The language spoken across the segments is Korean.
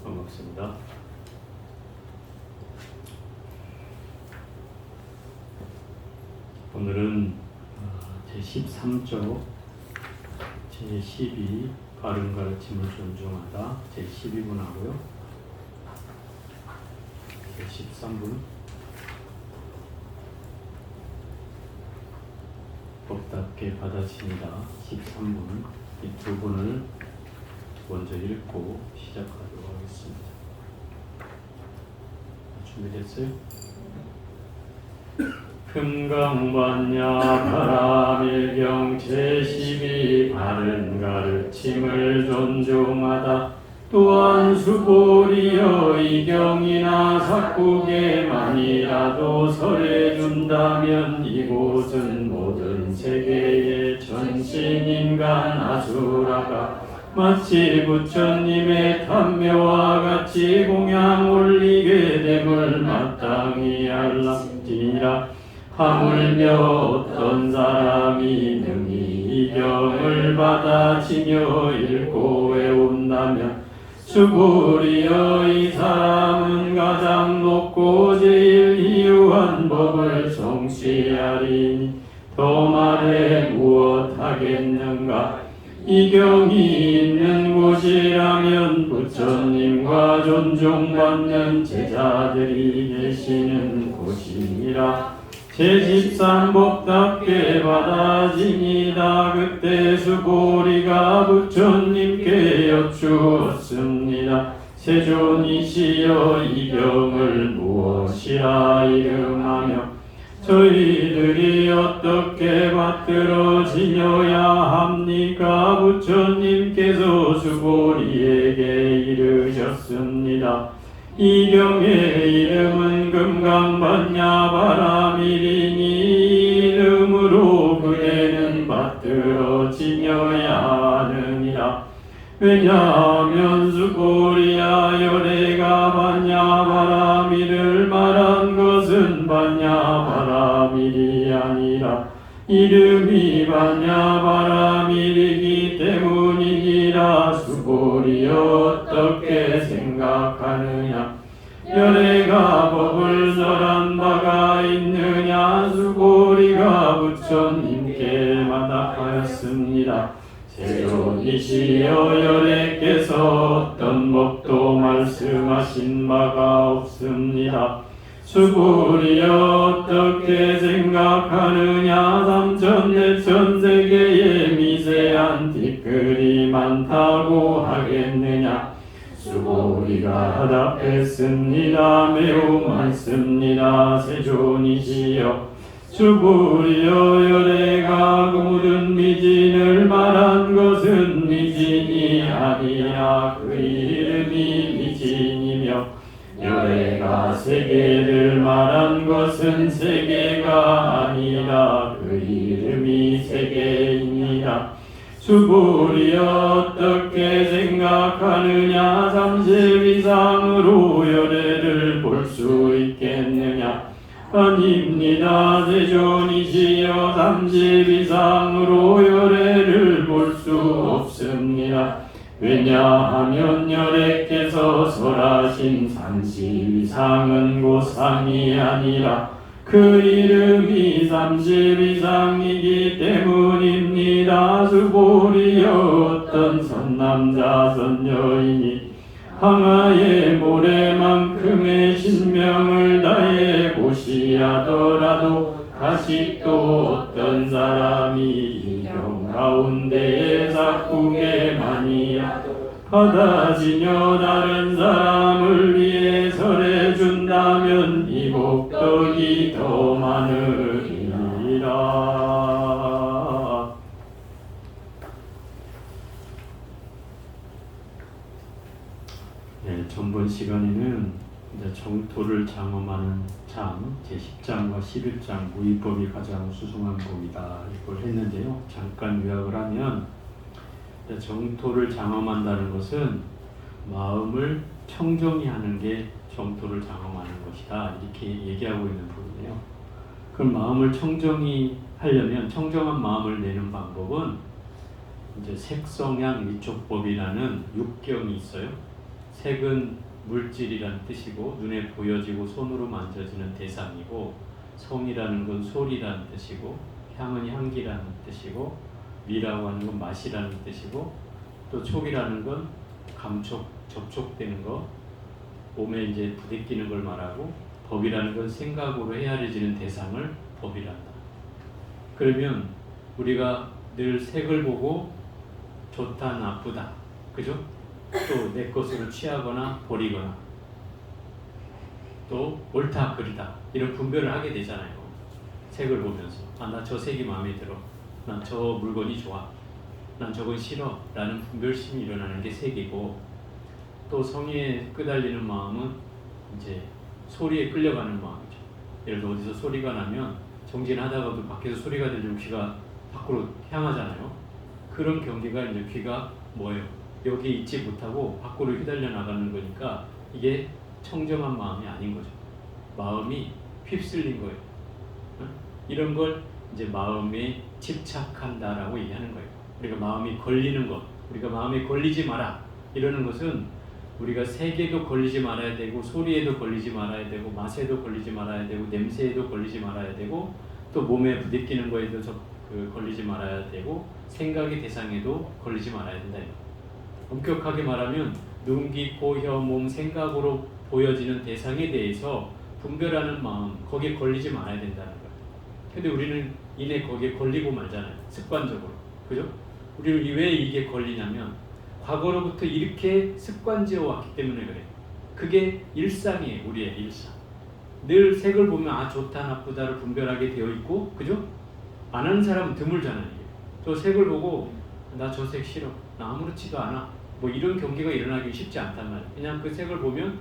반갑습니다. 오늘은 제13조 제12 바른 가르침을 존중하다 제12분 하고요. 제13분 법답게 받아집니다. 13분 이 두 분을 먼저 읽고 시작하도록 하겠습니다. 준비됐어요? 금강반야 바라밀경 제12 바른 가르침을 존중하다. 또한 수고리여 이경이나 삭국에만이라도 설해준다면 이곳은 모든 세계의 전신인간 아수라가 마치 부처님의 탐묘와 같이 공양 올리게 됨을 마땅히 알락지니라. 하물며 어떤 사람이 능히 이 경을 받아지며 읽고 외운다면 수고리여 이 사람은 가장 높고 제일 희유한 법을 성취하리니 더 말해 무엇하겠는가. 이 경이 있는 곳이라면 부처님과 존중받는 제자들이 계시는 곳이니라. 제13법답게 받아집니다. 그때 수고리가 부처님께 여쭈었습니다. 세존이시여 이 경을 무엇이라 이름하며 저희들이 어떻게 받들어지녀야 합니까? 부처님께서 수고리에게 이르셨습니다. 이 경의 이름은 금강반야 바라밀이니 이름으로 그대는 받들어지녀야 하느니라. 왜냐하면 수고리야 열애가 반야 바라밀을 말한 것은 반야 바라밀이 아니라 이름이 반야 바라밀이기 때문이니라. 수고리여 어떻게 생각하느냐. 열애가 법을 절한 바가 있느냐. 수고리가 부처님께 마닥하였습니다. 세존이시여 열애께서 어떤 법도 말씀하신 바가 없습니다. 수고리여 어떻게 생각하느냐. 삼천대천 세계에 미세한 티끌이 많다고 하겠느냐. 수고리가 답했습니다. 매우 많습니다. 세존이시여 수고리여 열애가 모든 미진을 말한 것은 미진이 아니야. 그 이름이 미진이며 열애가 세계를 말한 것은 세계가 아니라 그 이름이 세계이니라. 수고리여 어떻게 생각하느냐. 30 이상으로 열애를 볼 수 있겠느냐. 아닙니다. 세존이시여 30 이상으로 열애를 볼 수 없습니다. 왜냐하면 열애께서 설하신 30 이상은 고상이 아니라 그 이름이 30 이상이기 때문입니다. 수고리여 어떤 선남자 선여인이 항아의 모래만큼의 신명을 다해 고시하더라도 가식도 어떤 사람이 이 경 가운데에 삭국에만이라도 받아지며 다른 사람을 위해 설해준다면 이 복덕이 더 많으리라. 네, 전번 시간에는 이제 정토를 장엄하는 장 제10장과 11장 무위법이 가장 수승한 법이다 이걸 했는데요. 잠깐 요약을 하면 정토를 장엄한다는 것은 마음을 청정히 하는 게 정토를 장엄하는 것이다 이렇게 얘기하고 있는 부분이에요. 그럼 마음을 청정히 하려면 청정한 마음을 내는 방법은 이제 색성향 위촉법이라는 6경이 있어요. 색은 물질이란 뜻이고 눈에 보여지고 손으로 만져지는 대상이고, 성이라는 건 소리라는 뜻이고, 향은 향기라는 뜻이고, 미라고 하는 건 맛이라는 뜻이고, 또 촉이라는 건 감촉, 접촉되는 거, 몸에 이제 부대끼는 걸 말하고, 법이라는 건 생각으로 헤아려지는 대상을 법이란다. 그러면 우리가 늘 색을 보고 좋다 나쁘다, 그죠? 또 내 것으로 취하거나 버리거나, 또 옳다 그르다 이런 분별을 하게 되잖아요. 색을 보면서 나 저 색이 마음에 들어, 난 저 물건이 좋아, 난 저건 싫어 라는 분별심이 일어나는 게 색이고, 또 성에 끄달리는 마음은 이제 소리에 끌려가는 마음이죠. 예를 들어 어디서 소리가 나면 정진하다가도 밖에서 소리가 들리면 귀가 밖으로 향하잖아요. 그런 경계가 이제 귀가 뭐예요? 여기 있지 못하고 밖으로 휘달려 나가는 거니까 이게 청정한 마음이 아닌 거죠. 마음이 휩쓸린 거예요. 이런 걸 이제 마음에 집착한다라고 얘기하는 거예요. 우리가 마음이 걸리는 것, 우리가 마음에 걸리지 마라 이러는 것은 우리가 색에도 걸리지 말아야 되고, 소리에도 걸리지 말아야 되고, 맛에도 걸리지 말아야 되고, 냄새에도 걸리지 말아야 되고, 또 몸에 부딪히는 거에도 걸리지 말아야 되고, 생각의 대상에도 걸리지 말아야 된다. 엄격하게 말하면 눈, 귀, 코, 혀, 몸, 생각으로 보여지는 대상에 대해서 분별하는 마음, 거기에 걸리지 말아야 된다는 거예요. 근데 우리는 이내 거기에 걸리고 말잖아요. 습관적으로. 그죠? 우리는 왜 이게 걸리냐면 과거로부터 이렇게 습관지어 왔기 때문에 그래요. 그게 일상이에요. 우리의 일상. 늘 색을 보면 좋다 나쁘다를 분별하게 되어 있고, 그죠? 안 하는 사람은 드물잖아요. 저 색을 보고 나 저 색 싫어, 나 아무렇지도 않아, 뭐 이런 경계가 일어나기 쉽지 않단 말이에요. 그냥 그 색을 보면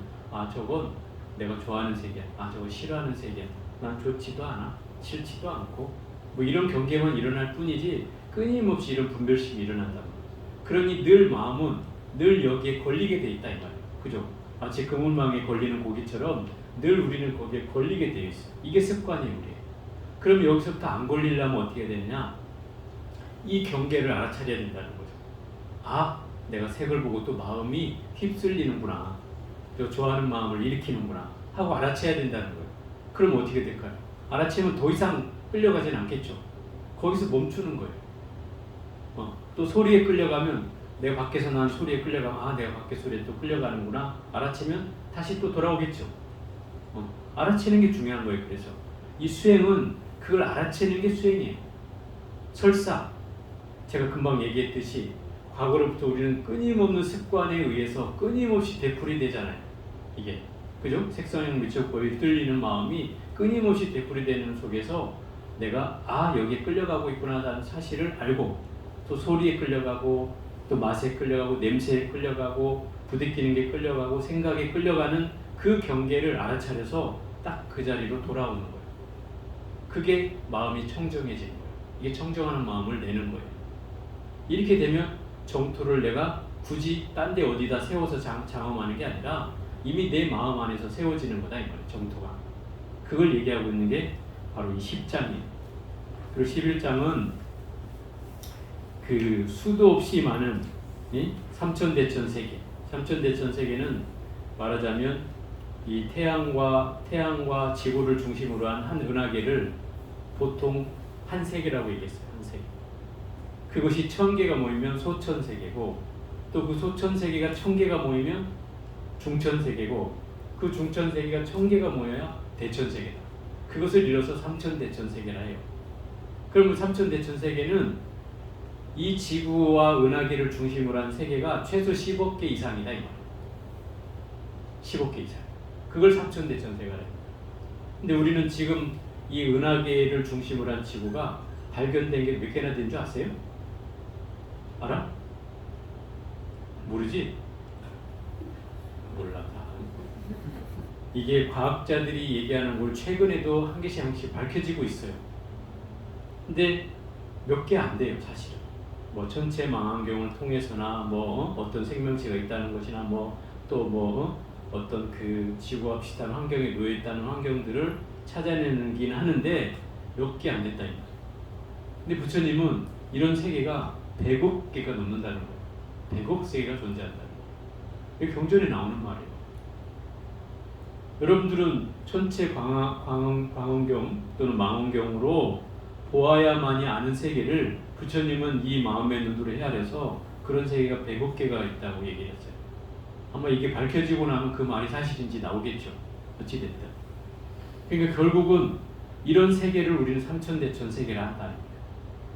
저건 내가 좋아하는 색이야, 저거 싫어하는 색이야, 난 좋지도 않아, 싫지도 않고, 뭐 이런 경계만 일어날 뿐이지 끊임없이 이런 분별심이 일어난단 말이에요. 그러니 늘 마음은 늘 여기에 걸리게 돼 있다 이 말이에요. 그죠? 마치 그물망에 걸리는 고기처럼 늘 우리는 거기에 걸리게 되어 있어요. 이게 습관이에요, 우리. 그럼 여기서부터 안 걸리려면 어떻게 되느냐? 이 경계를 알아차려야 된다는 거죠. 내가 색을 보고 또 마음이 휩쓸리는구나, 또 좋아하는 마음을 일으키는구나 하고 알아채야 된다는 거예요. 그럼 어떻게 될까요? 알아채면 더 이상 끌려가진 않겠죠. 거기서 멈추는 거예요. 또 소리에 끌려가면 내가 밖에서 난 소리에 끌려가면 내가 밖에 소리에 또 끌려가는구나 알아채면 다시 또 돌아오겠죠. 알아채는 게 중요한 거예요. 그래서 이 수행은 그걸 알아채는 게 수행이에요. 설사 제가 금방 얘기했듯이 과거로부터 우리는 끊임없는 습관에 의해서 끊임없이 되풀이 되잖아요. 이게 그죠? 색선행 미적법이 휘둘리는 마음이 끊임없이 되풀이 되는 속에서 내가 여기에 끌려가고 있구나라는 사실을 알고, 또 소리에 끌려가고, 또 맛에 끌려가고, 냄새에 끌려가고, 부딪히는 게 끌려가고, 생각에 끌려가는 그 경계를 알아차려서 딱 그 자리로 돌아오는 거예요. 그게 마음이 청정해지는 거예요. 이게 청정하는 마음을 내는 거예요. 이렇게 되면 정토를 내가 굳이 딴 데 어디다 세워서 장엄하는 게 아니라 이미 내 마음 안에서 세워지는 거다 이 말이에요. 정토가. 그걸 얘기하고 있는 게 바로 이 10장이에요. 그리고 11장은 그 수도 없이 많은 삼천대천 세계. 삼천대천 세계는 말하자면 이 태양과 지구를 중심으로 한 은하계를 보통 한 세계라고 얘기했어요. 한 세계. 그것이 1000개가 모이면 소천세계고, 또 그 소천세계가 1000개가 모이면 중천세계고, 그 중천세계가 1000개가 모여야 대천세계다. 그것을 이뤄서 삼천대천세계라 해요. 그러면 삼천대천세계는 이 지구와 은하계를 중심으로 한 세계가 최소 10억 개 이상이다 이 말이에요. 10억 개 이상. 그걸 삼천대천세계라 해요. 근데 우리는 지금 이 은하계를 중심으로 한 지구가 발견된 게 몇 개나 된 줄 아세요? 알아? 모르지? 몰라. 이게 과학자들이 얘기하는 걸 최근에도 한 개씩 밝혀지고 있어요. 근데 몇 개 안 돼요, 사실은. 뭐 천체 망원경을 통해서나 어떤 생명체가 있다는 것이나 어떤 그 지구와 비슷한 환경에 놓여 있다는 환경들을 찾아내긴 하는데 몇 개 안 됐다. 근데 부처님은 이런 세계가 100억 개가 넘는다는 거예요. 100억 세계가 존재한다는 거예요. 이게 경전에 나오는 말이에요. 여러분들은 전체 광원경 또는 망원경으로 보아야만이 아는 세계를 부처님은 이 마음의 눈으로 헤아려서 그런 세계가 100억 개가 있다고 얘기했어요. 아마 이게 밝혀지고 나면 그 말이 사실인지 나오겠죠. 어찌됐든. 그러니까 결국은 이런 세계를 우리는 삼천대천 세계라 한다는 거예요.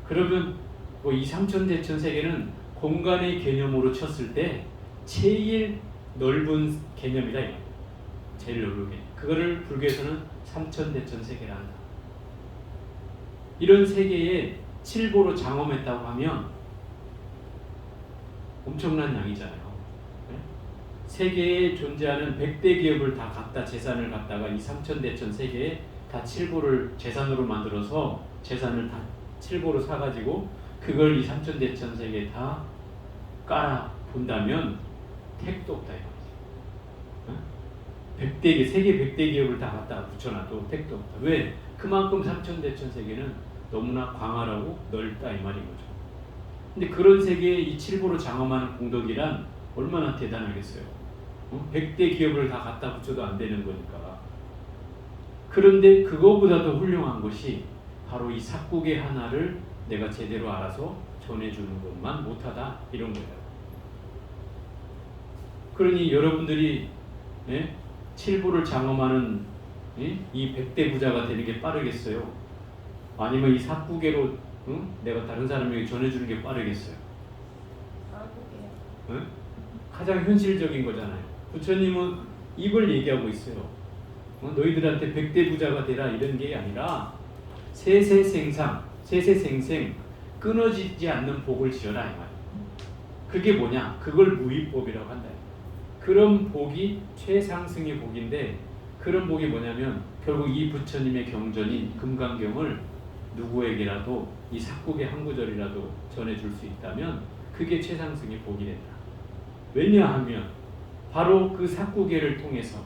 그러면 뭐 이 삼천대천 세계는 공간의 개념으로 쳤을 때 제일 넓은 개념이다. 이거. 제일 넓은 개념. 그거를 불교에서는 삼천대천 세계라 한다. 이런 세계에 칠보로 장엄했다고 하면 엄청난 양이잖아요. 세계에 존재하는 100대 기업을 다 갖다 재산을 갖다가 이 삼천대천 세계에 다 칠보를 재산으로 만들어서 재산을 다 칠보로 사가지고 그걸 이 삼천대천 세계에 다 깔아 본다면 택도 없다 이거지. 100대 개, 세계 100대 기업을 다 갖다 붙여놔도 택도 없다. 왜? 그만큼 삼천대천 세계는 너무나 광활하고 넓다 이 말인 거죠. 근데 그런 세계에 이 칠보로 장엄하는 공덕이란 얼마나 대단하겠어요. 100대 기업을 다 갖다 붙여도 안 되는 거니까. 그런데 그거보다도 훌륭한 것이 바로 이 삭국의 하나를 내가 제대로 알아서 전해주는 것만 못하다 이런 거예요. 그러니 여러분들이 칠보를 장엄하는 이 100대 부자가 되는 게 빠르겠어요? 아니면 이 삭국계로 내가 다른 사람에게 전해주는 게 빠르겠어요? 가장 현실적인 거잖아요. 부처님은 이걸 얘기하고 있어요. 너희들한테 100대 부자가 되라 이런 게 아니라 세세생상, 세세생생 끊어지지 않는 복을 지어라 이 말이에요. 그게 뭐냐? 그걸 무위법이라고 한다. 그런 복이 최상승의 복인데 그런 복이 뭐냐면 결국 이 부처님의 경전인 금강경을 누구에게라도 이 삭국의 한 구절이라도 전해줄 수 있다면 그게 최상승의 복이 된다. 왜냐하면 바로 그 삭국계를 통해서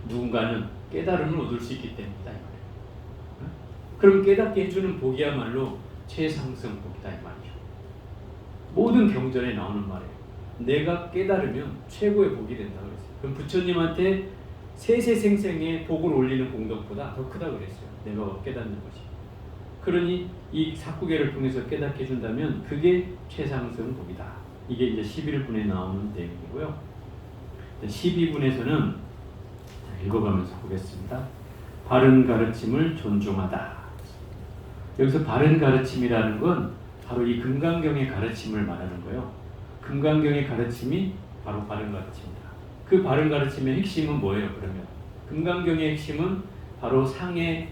누군가는 깨달음을 얻을 수 있기 때문이다 이 말이에요. 그럼 깨닫게 해주는 복이야말로 최상승 복이다 이 말이죠. 모든 경전에 나오는 말이에요. 내가 깨달으면 최고의 복이 된다 그랬어요. 그럼 부처님한테 세세생생의 복을 올리는 공덕보다 더 크다 그랬어요. 내가 깨닫는 것이. 그러니 이 삭국계를 통해서 깨닫게 해준다면 그게 최상승 복이다. 이게 이제 11분에 나오는 내용이고요. 12분에서는 읽어가면서 보겠습니다. 바른 가르침을 존중하다. 여기서 바른 가르침이라는 건 바로 이 금강경의 가르침을 말하는 거예요. 금강경의 가르침이 바로 바른 가르침이다. 그 바른 가르침의 핵심은 뭐예요? 그러면 금강경의 핵심은 바로 상이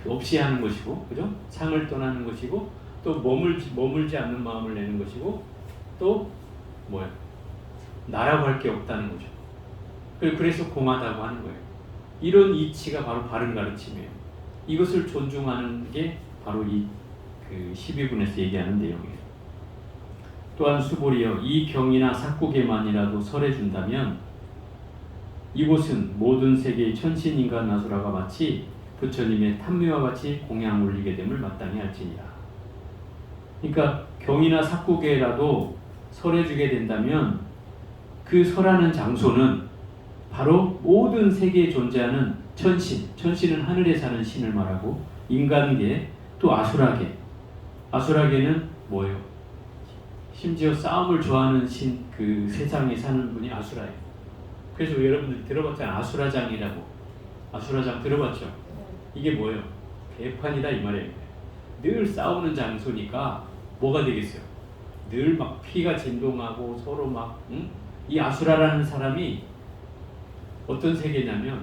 없이 하는 것이고, 그죠? 상을 떠나는 것이고, 또 머물지 않는 마음을 내는 것이고, 또 뭐예요? 나라고 할 게 없다는 거죠. 그래서 공하다고 하는 거예요. 이런 이치가 바로 바른 가르침이에요. 이것을 존중하는 게 바로 이 12분에서 얘기하는 내용이에요. 또한 수보리여 이 경이나 삭국에만이라도 설해준다면 이곳은 모든 세계의 천신인간 나수라가 마치 부처님의 탐미와 같이 공양 올리게 됨을 마땅히 할지니라. 그러니까 경이나 삭국에라도 설해주게 된다면 그 설하는 장소는 바로 모든 세계에 존재하는 천신은 하늘에 사는 신을 말하고 인간계 또 아수라계. 아수라계는 뭐예요? 심지어 싸움을 좋아하는 신, 그 세상에 사는 분이 아수라예요. 그래서 여러분들 들어봤잖아요. 아수라장이라고. 아수라장 들어봤죠? 이게 뭐예요? 개판이다 이 말이에요. 늘 싸우는 장소니까 뭐가 되겠어요? 늘 막 피가 진동하고 서로 막 이 아수라라는 사람이 어떤 세계냐면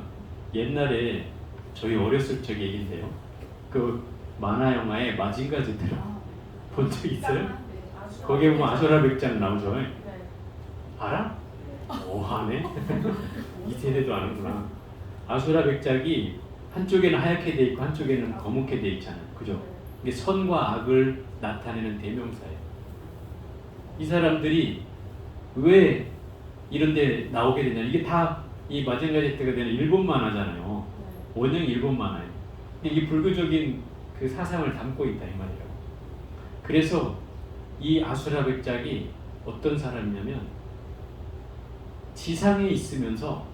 옛날에 저희 어렸을 적 얘기인데요. 그 만화 영화에 마징가즈 본 적 있어요? 거기에 보면 아수라 백장 나오죠. 알아? 오, 아네. 이 세대도 아는구나. 아수라 백작이 한쪽에는 하얗게 돼 있고 한쪽에는 검게 돼 있잖아요. 그죠? 이게 선과 악을 나타내는 대명사예요. 이 사람들이 왜 이런데 나오게 되냐? 이게 다 이 마징가제트가 되는 일본 만화잖아요. 원형 일본 만화예요. 이 불교적인 그 사상을 담고 있다 이 말이에요. 그래서 이 아수라 백작이 어떤 사람이냐면 지상에 있으면서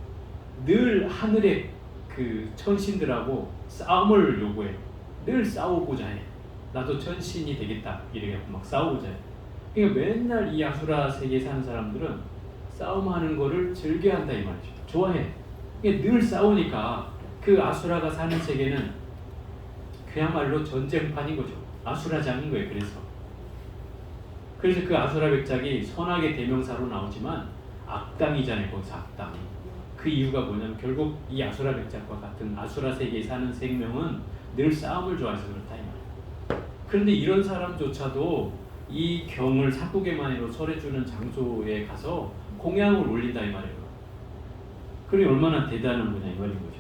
늘 하늘의 그 천신들하고 싸움을 요구해. 늘 싸우고자 해. 나도 천신이 되겠다 이렇게 막 싸우고자 해. 그러니까 맨날 이 아수라 세계에 사는 사람들은 싸움하는 거를 즐겨한다 이 말이죠. 좋아해. 그러니까 늘 싸우니까 그 아수라가 사는 세계는 그야말로 전쟁판인 거죠. 아수라장인 거예요. 그래서 그 아수라 백작이 선악의 대명사로 나오지만 악당이잖아요. 거기서 악당. 그 이유가 뭐냐면 결국 이 아수라 백작과 같은 아수라 세계에 사는 생명은 늘 싸움을 좋아해서 그렇다 이 말이에요. 그런데 이런 사람조차도 이 경을 사국의만이로 설해주는 장소에 가서 공양을 올린다 이 말이에요. 그게 얼마나 대단한 거냐 이 말인 거죠.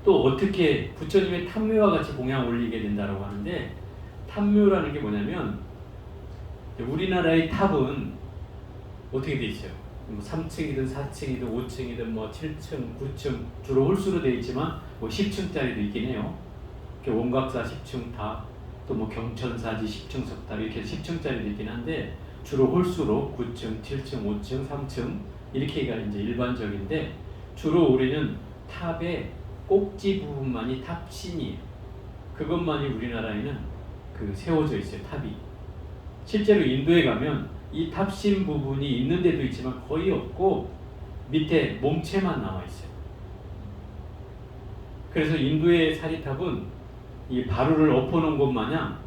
또 어떻게 부처님의 탐묘와 같이 공양 올리게 된다라고 하는데, 탐묘라는 게 뭐냐면 우리나라의 탑은 어떻게 돼 있어요? 3층이든 4층이든 5층이든 뭐 7층, 9층 주로 홀수로 되어 있지만 뭐 10층짜리도 있긴 해요. 원각사 10층 탑, 또 뭐 경천사지 10층 석탑 이렇게 10층짜리도 있긴 한데 주로 홀수로 9층, 7층, 5층, 3층 이렇게가 이제 일반적인데, 주로 우리는 탑의 꼭지 부분만이 탑신이에요. 그것만이 우리나라에는 그 세워져 있어요. 탑이. 실제로 인도에 가면 이 탑신 부분이 있는 데도 있지만 거의 없고 밑에 몸체만 나와 있어요. 그래서 인도의 사리탑은 이 바루를 엎어놓은 것 마냥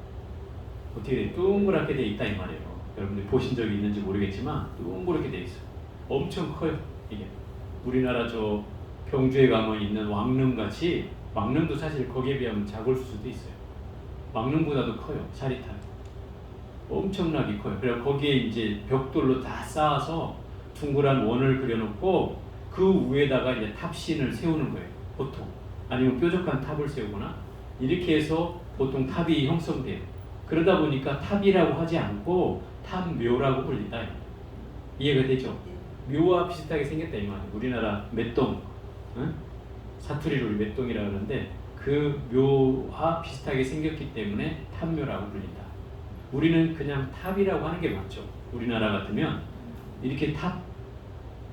어떻게 동그랗게 돼 있다 이 말이에요. 여러분들 보신 적이 있는지 모르겠지만 동그랗게 돼 있어요. 엄청 커요. 이게 우리나라 저 경주에 가면 있는 왕릉같이, 왕릉도 사실 거기에 비하면 작을 수도 있어요. 왕릉보다도 커요. 사리탑 엄청나게 커요. 그래서 거기에 이제 벽돌로 다 쌓아서 둥그란 원을 그려놓고 그 위에다가 이제 탑신을 세우는 거예요. 보통. 아니면 뾰족한 탑을 세우거나 이렇게 해서 보통 탑이 형성돼요. 그러다 보니까 탑이라고 하지 않고 탑묘라고 불린다. 이해가 되죠? 묘와 비슷하게 생겼다 이 말이에요. 우리나라 맷동, 응? 사투리로 맷동이라고 하는데 그 묘와 비슷하게 생겼기 때문에 탑묘라고 불린다. 우리는 그냥 탑이라고 하는 게 맞죠. 우리나라 같으면 이렇게 탑,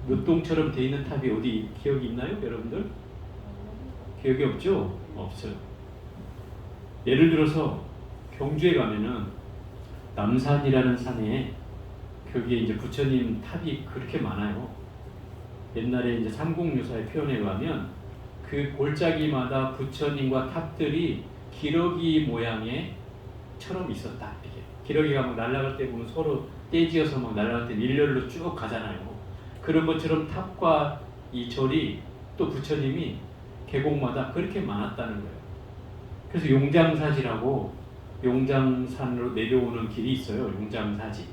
묘동처럼 돼 있는 탑이 어디 기억이 있나요, 여러분들? 기억이 없죠? 없어요. 예를 들어서 경주에 가면은 남산이라는 산에 거기에 이제 부처님 탑이 그렇게 많아요. 옛날에 이제 삼국유사의 표현에 의하면 그 골짜기마다 부처님과 탑들이 기러기 모양의 처럼 있었다. 이렇게. 기러기가 막 날아갈 때 보면 서로 떼지어서 막 날아갈 때 일렬로 쭉 가잖아요. 그런 것처럼 탑과 이 절이 또 부처님이 계곡마다 그렇게 많았다는 거예요. 그래서 용장사지라고 용장산으로 내려오는 길이 있어요. 용장사지.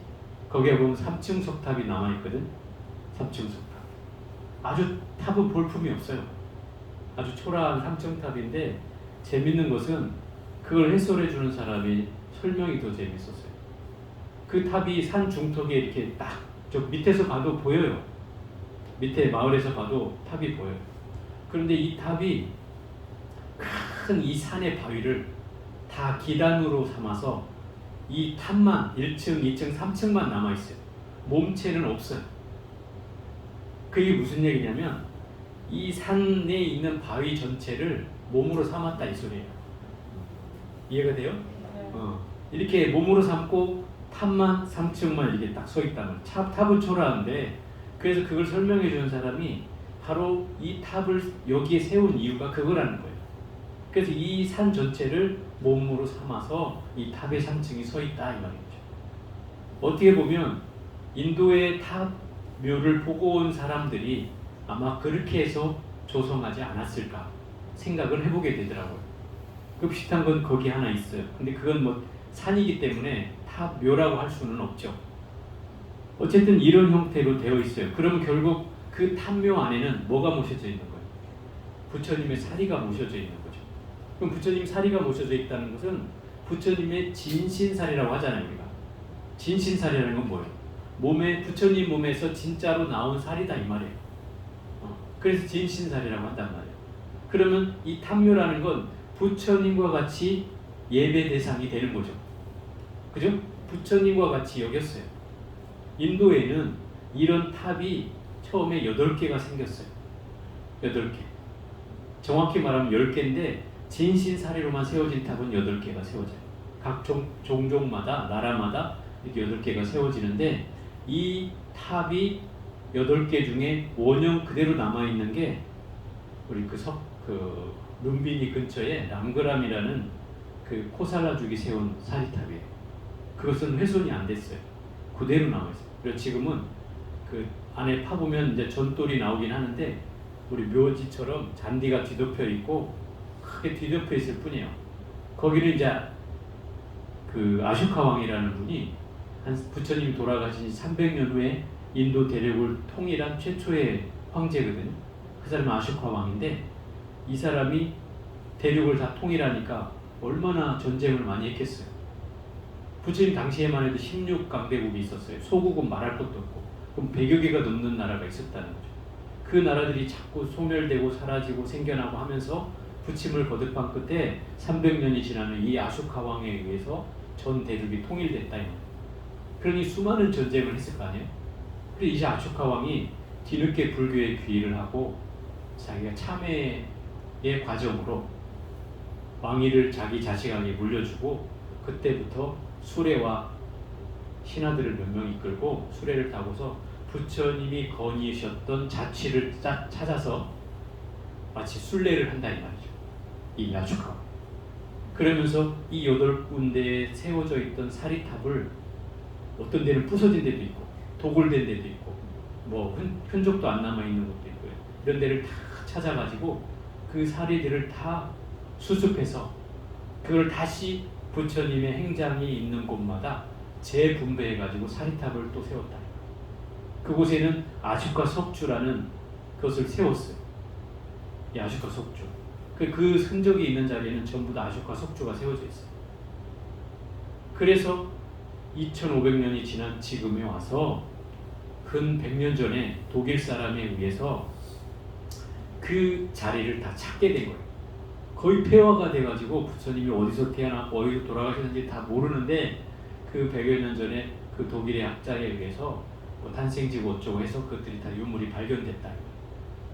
거기에 보면 3층 석탑이 남아있거든. 3층 석탑. 아주 탑은 볼품이 없어요. 아주 초라한 3층 탑인데 재밌는 것은 그걸 해설해주는 사람이 설명이 더 재밌었어요. 그 탑이 산 중턱에 이렇게 딱 저 밑에서 봐도 보여요. 밑에 마을에서 봐도 탑이 보여요. 그런데 이 탑이 큰 이 산의 바위를 다 기단으로 삼아서 이 탑만 1층, 2층, 3층만 남아있어요. 몸체는 없어요. 그게 무슨 얘기냐면 이 산에 있는 바위 전체를 몸으로 삼았다 이 소리예요. 이해가 돼요? 이렇게 몸으로 삼고 탑만 3층만 이렇게 딱 서 있다는 탑은 초라한데, 그래서 그걸 설명해 주는 사람이 바로 이 탑을 여기에 세운 이유가 그거라는 거예요. 그래서 이 산 전체를 몸으로 삼아서 이 탑의 3층이 서 있다 이 말이죠. 어떻게 보면 인도의 탑 묘를 보고 온 사람들이 아마 그렇게 해서 조성하지 않았을까 생각을 해보게 되더라고요. 그 비슷한 건 거기 하나 있어요. 근데 그건 뭐 산이기 때문에 탑 묘라고 할 수는 없죠. 어쨌든 이런 형태로 되어 있어요. 그러면 결국 그 탑묘 안에는 뭐가 모셔져 있는 거예요? 부처님의 사리가 모셔져 있는 거죠. 그럼 부처님 사리가 모셔져 있다는 것은 부처님의 진신사리라고 하잖아요. 우리가 진신사리라는 건 뭐예요? 부처님 몸에서 진짜로 나온 살이다 이 말이에요. 그래서 진신살이라고 한단 말이에요. 그러면 이 탑묘라는 건 부처님과 같이 예배 대상이 되는 거죠. 그죠? 부처님과 같이 여겼어요. 인도에는 이런 탑이 처음에 8개가 생겼어요. 8개. 정확히 말하면 10개인데 진신사리로만 세워진 탑은 8개가 세워져요. 각 종족마다 나라마다 이렇게 8개가 세워지는데 이 탑이 8개 중에 원형 그대로 남아있는 게 우리 그 룸비니 근처에 람그람이라는 그 코살라족이 세운 사리탑이에요. 그것은 훼손이 안 됐어요. 그대로 남아있어요. 그래서 지금은 그 안에 파보면 이제 전돌이 나오긴 하는데 우리 묘지처럼 잔디가 뒤덮여 있고 크게 뒤덮여 있을 뿐이에요. 거기는 이제 그 아쇼카 왕이라는 분이 부처님이 돌아가신 300년 후에 인도 대륙을 통일한 최초의 황제거든요. 그 사람은 아쇼카 왕인데 이 사람이 대륙을 다 통일하니까 얼마나 전쟁을 많이 했겠어요. 부처님 당시에만 해도 16강대국이 있었어요. 소국은 말할 것도 없고 그럼 100여 개가 넘는 나라가 있었다는 거죠. 그 나라들이 자꾸 소멸되고 사라지고 생겨나고 하면서 부침을 거듭한 끝에 300년이 지나는 이 아쇼카 왕에 의해서 전 대륙이 통일됐다. 그러니 수많은 전쟁을 했을 거 아니에요. 그런데 이제 아쇼카 왕이 뒤늦게 불교에 귀의를 하고 자기가 참회의 과정으로 왕위를 자기 자식에게 물려주고 그때부터 수레와 신하들을 몇 명 이끌고 수레를 타고서 부처님이 거니셨던 자취를 찾아서 마치 순례를 한다 이 말이죠. 이 아쇼카. 그러면서 이 8군데에 세워져 있던 사리탑을 어떤 데는 부서진 데도 있고 도굴된 데도 있고 뭐 흔적도 안 남아있는 것도 있고요. 이런 데를 다 찾아가지고 그 사리들을 다 수습해서 그걸 다시 부처님의 행장이 있는 곳마다 재분배해가지고 사리탑을 또 세웠다. 그곳에는 아슈카 석주라는 것을 세웠어요. 이 아슈카 석주. 그 흔적이 있는 자리에는 전부 다 아슈카 석주가 세워져 있어요. 그래서 2500년이 지난 지금에 와서 근 100년 전에 독일 사람에 의해서 그 자리를 다 찾게 된 거예요. 거의 폐허가 돼가지고 부처님이 어디서 어디서 돌아가셨는지 다 모르는데 그 100여 년 전에 그 독일의 학자에 의해서 뭐 탄생지고 어쩌고 해서 그것들이 다 유물이 발견됐다.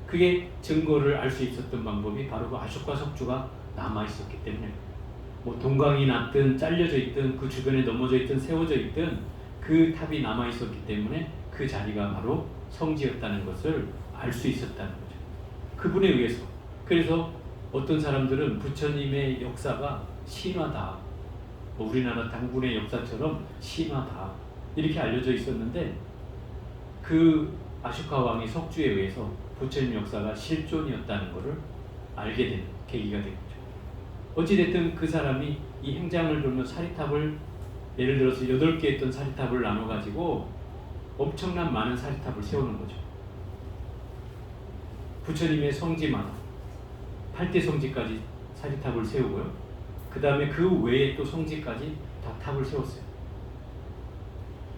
그게 증거를 알 수 있었던 방법이 바로 그 아쇼카 석주가 남아있었기 때문에 뭐 동강이 났든 잘려져 있든 그 주변에 넘어져 있든 세워져 있든 그 탑이 남아있었기 때문에 그 자리가 바로 성지였다는 것을 알 수 있었다는 거죠. 그분에 의해서. 그래서 어떤 사람들은 부처님의 역사가 신화다. 뭐 우리나라 당군의 역사처럼 신화다. 이렇게 알려져 있었는데 그 아쇼카 왕의 석주에 의해서 부처님 역사가 실존이었다는 것을 알게 된 계기가 된 거죠. 어찌됐든 그 사람이 이 행장을 돌며 사리탑을 예를 들어서 8개 있던 사리탑을 나눠가지고 엄청난 많은 사리탑을 세우는 거죠. 부처님의 성지마다 8대 성지까지 사리탑을 세우고요. 그 다음에 그 외에 또 성지까지 다 탑을 세웠어요.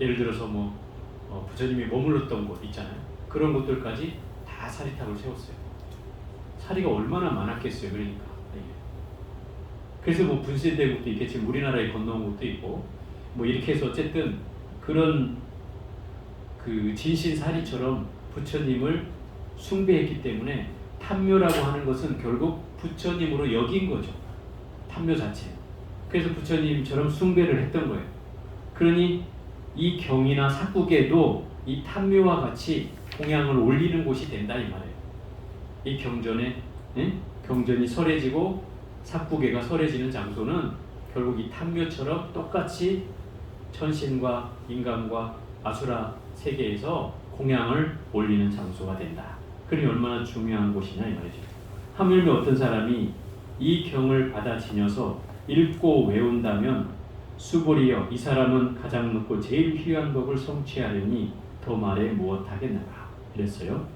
예를 들어서 부처님이 머물렀던 곳 있잖아요. 그런 곳들까지 다 사리탑을 세웠어요. 사리가 얼마나 많았겠어요. 그러니까. 그래서 뭐 분실된 곳도 있겠지만 우리나라에 건너온 곳도 있고 뭐 이렇게 해서 어쨌든 그런 그 진신사리처럼 부처님을 숭배했기 때문에 탐묘라고 하는 것은 결국 부처님으로 여긴 거죠. 탐묘 자체. 그래서 부처님처럼 숭배를 했던 거예요. 그러니 이 경이나 삭국에도 이 탐묘와 같이 공양을 올리는 곳이 된다 이 말이에요. 이 경전에 경전이 설해지고 삭국에가 설해지는 장소는 결국 이 탐묘처럼 똑같이 천신과 인간과 아수라 세계에서 공양을 올리는 장소가 된다. 그러니 얼마나 중요한 곳이냐 이 말이죠. 하물며 어떤 사람이 이 경을 받아 지녀서 읽고 외운다면 수보리여 이 사람은 가장 높고 제일 필요한 법을 성취하려니 더 말해 무엇하겠는가 이랬어요.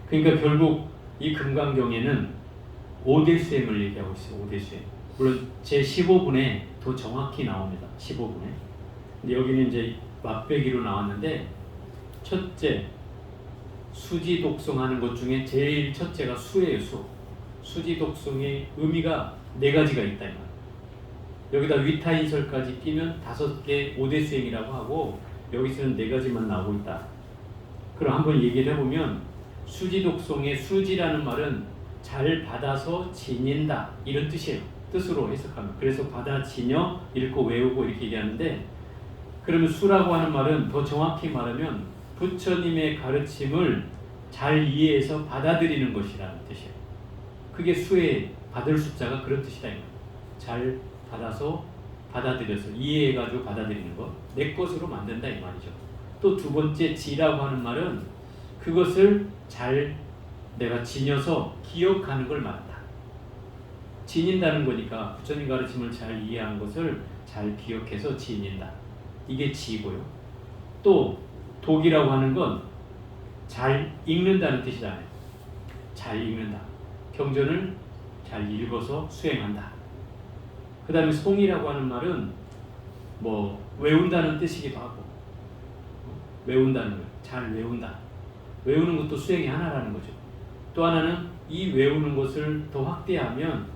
그러니까 결국 이 금강경에는 5대 수행을 얘기하고 있어요. 5대 수행. 물론 제 15분에 더 정확히 나옵니다. 15분에. 근데 여기는 이제 맛배기로 나왔는데 첫째 수지 독송하는 것 중에 제일 첫째가 수예요. 수. 수지 독송의 의미가 4가지가 있다. 여기다 위타인설까지 끼면 5개 5대 수행이라고 하고 여기서는 4가지만 나오고 있다. 그럼 한번 얘기를 해보면 수지독송의 수지라는 말은 잘 받아서 지닌다 이런 뜻이에요. 뜻으로 해석하면. 그래서 받아 지녀 읽고 외우고 이렇게 얘기하는데, 그러면 수라고 하는 말은 더 정확히 말하면 부처님의 가르침을 잘 이해해서 받아들이는 것이라는 뜻이에요. 그게 수의 받을 숫자가 그런 뜻이다. 잘 받아서 받아들여서 이해해가지고 받아들이는 것, 내 것으로 만든다 이 말이죠. 또 두 번째 지라고 하는 말은 그것을 잘 내가 지녀서 기억하는 걸 말한다. 지닌다는 거니까 부처님 가르침을 잘 이해한 것을 잘 기억해서 지닌다. 이게 지고요. 또 독이라고 하는 건 잘 읽는다는 뜻이잖아요. 잘 읽는다. 경전을 잘 읽어서 수행한다. 그 다음에 송이라고 하는 말은 뭐 외운다는 뜻이기도 하고, 외운다는 거, 잘 외운다. 외우는 것도 수행의 하나라는 거죠. 또 하나는 이 외우는 것을 더 확대하면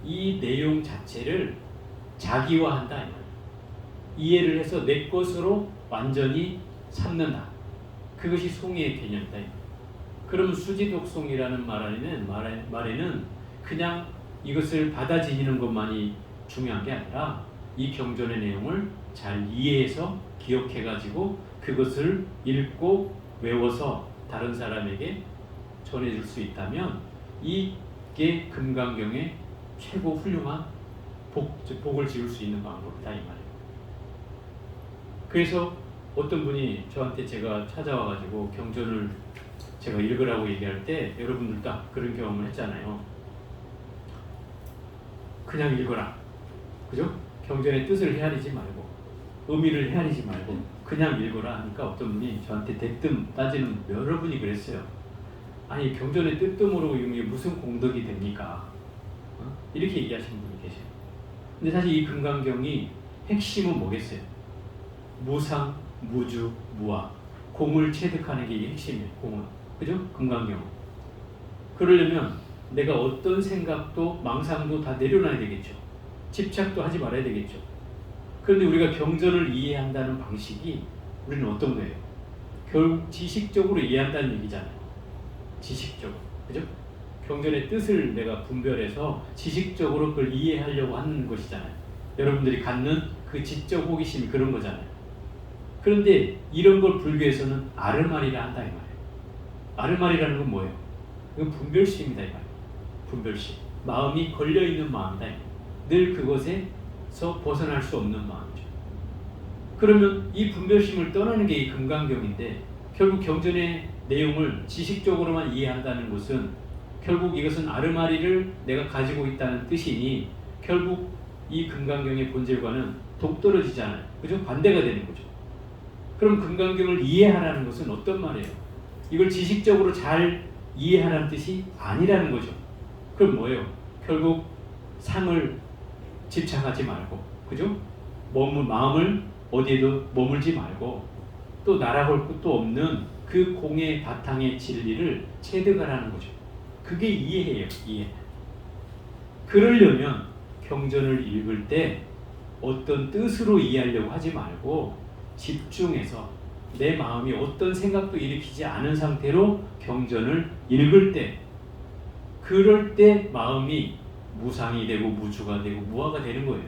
이 내용 자체를 자기화한다 이 말이에요. 이해를 해서 내 것으로 완전히 삼는다. 그것이 송이의 개념이다. 그럼 수지독송이라는 말에는 그냥 이것을 받아 지니는 것만이 중요한 게 아니라 이 경전의 내용을 잘 이해해서 기억해가지고 그것을 읽고 외워서 다른 사람에게 전해줄 수 있다면 이게 금강경의 최고 훌륭한 복을 지을 수 있는 방법이다 이 말이에요. 그래서 어떤 분이 저한테 제가 찾아와가지고 경전을 제가 읽으라고 얘기할 때 여러분들도 딱 그런 경험을 했잖아요. 그냥 읽어라. 그죠? 경전의 뜻을 헤아리지 말고 의미를 헤아리지 말고 그냥 읽어라 하니까 어떤 분이 저한테 대뜸 따지는 여러 분이 그랬어요. 아니 경전의 뜻뜸으로 이게 무슨 공덕이 됩니까? 이렇게 얘기하시는 분이 계세요. 근데 사실 이 금강경이 핵심은 뭐겠어요? 무상, 무주, 무아. 공을 체득하는 게 이게 핵심이에요. 공은. 그죠? 금강경. 그러려면 내가 어떤 생각도 망상도 다 내려놔야 되겠죠. 집착도 하지 말아야 되겠죠. 그런데 우리가 경전을 이해한다는 방식이 우리는 어떤 거예요? 결국 지식적으로 이해한다는 얘기잖아요. 지식적으로. 그죠? 경전의 뜻을 내가 분별해서 지식적으로 그걸 이해하려고 하는 것이잖아요. 여러분들이 갖는 그 지적 호기심이 그런 거잖아요. 그런데 이런 걸 불교에서는 아르마리라 한다 이 말이에요. 아르마리라는 건 뭐예요? 이건 분별심이다 이 말이에요. 분별심. 마음이 걸려있는 마음이다. 늘 그것에서 벗어날 수 없는 마음이죠. 그러면 이 분별심을 떠나는 게 이 금강경인데 결국 경전의 내용을 지식적으로만 이해한다는 것은 결국 이것은 아르마리를 내가 가지고 있다는 뜻이니 결국 이 금강경의 본질과는 동떨어지잖아요. 그죠? 반대가 되는 거죠. 그럼 금강경을 이해하라는 것은 어떤 말이에요? 이걸 지식적으로 잘 이해하라는 뜻이 아니라는 거죠. 그럼 뭐예요? 결국 상을 집착하지 말고, 그죠? 마음을 어디에도 머물지 말고 또 날아갈 것도 없는 그 공의 바탕의 진리를 체득하라는 거죠. 그게 이해예요. 이해. 그러려면 경전을 읽을 때 어떤 뜻으로 이해하려고 하지 말고 집중해서 내 마음이 어떤 생각도 일으키지 않은 상태로 경전을 읽을 때 그럴 때 마음이 무상이 되고 무주가 되고 무아가 되는 거예요.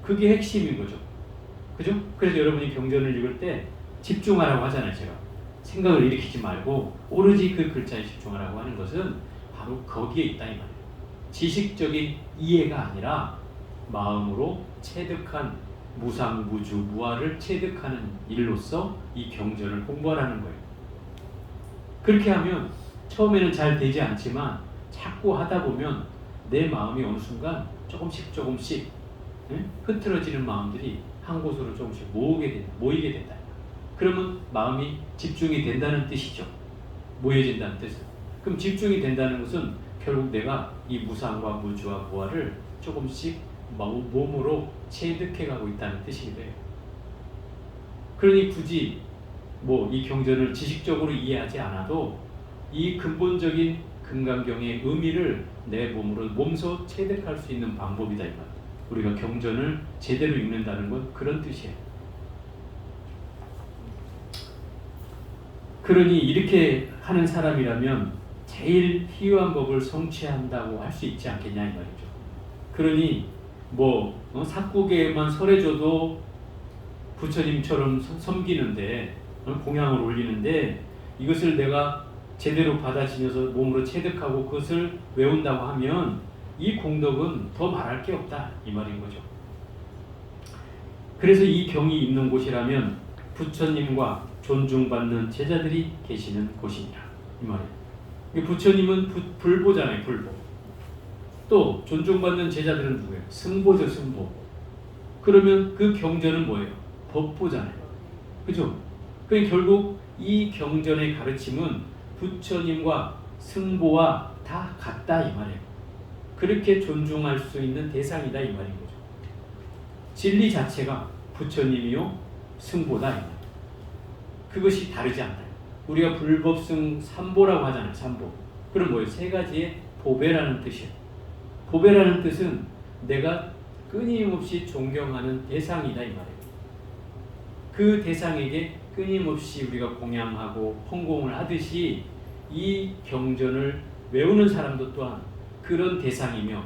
그게 핵심인 거죠. 그죠? 그래서 여러분이 경전을 읽을 때 집중하라고 하잖아요. 제가 생각을 일으키지 말고 오로지 그 글자에 집중하라고 하는 것은 바로 거기에 있다 이 말이에요. 지식적인 이해가 아니라 마음으로 체득한 무상, 무주, 무아를 체득하는 일로서 이 경전을 공부하라는 거예요. 그렇게 하면 처음에는 잘 되지 않지만 자꾸 하다 보면 내 마음이 어느 순간 조금씩 흐트러지는 마음들이 한 곳으로 조금씩 모이게 된다. 그러면 마음이 집중이 된다는 뜻이죠. 모여진다는 뜻은. 그럼 집중이 된다는 것은 결국 내가 이 무상과 무주와 무아를 조금씩 몸으로 체득해가고 있다는 뜻이기도 해요. 그러니 굳이 이 경전을 지식적으로 이해하지 않아도 이 근본적인 금강경의 의미를 내 몸으로 몸소 체득할 수 있는 방법이다 이 말. 우리가 경전을 제대로 읽는다는 건 그런 뜻이에요. 그러니 이렇게 하는 사람이라면 제일 희유한 법을 성취한다고 할 수 있지 않겠냐 이 말이죠. 그러니 삭국에만 설해줘도 부처님처럼 섬기는데 공양을 올리는데 이것을 내가 제대로 받아 지녀서 몸으로 체득하고 그것을 외운다고 하면 이 공덕은 더 말할 게 없다 이 말인 거죠. 그래서 이 경이 있는 곳이라면 부처님과 존중받는 제자들이 계시는 곳이니라 이 말이에요. 부처님은 불보잖아요. 불보. 또 존중받는 제자들은 누구예요? 승보죠. 승보. 그러면 그 경전은 뭐예요? 법보잖아요. 그죠? 그러니까 결국 이 경전의 가르침은 부처님과 승보와 다 같다 이 말이에요. 그렇게 존중할 수 있는 대상이다 이 말인 거죠. 진리 자체가 부처님이요 승보다 이 말이에요. 그것이 다르지 않아요. 우리가 불법승 삼보라고 하잖아요. 삼보. 그럼 뭐예요? 세 가지의 보배라는 뜻이에요. 보배라는 뜻은 내가 끊임없이 존경하는 대상이다 이 말이에요. 그 대상에게 끊임없이 우리가 공양하고 헌공을 하듯이 이 경전을 외우는 사람도 또한 그런 대상이며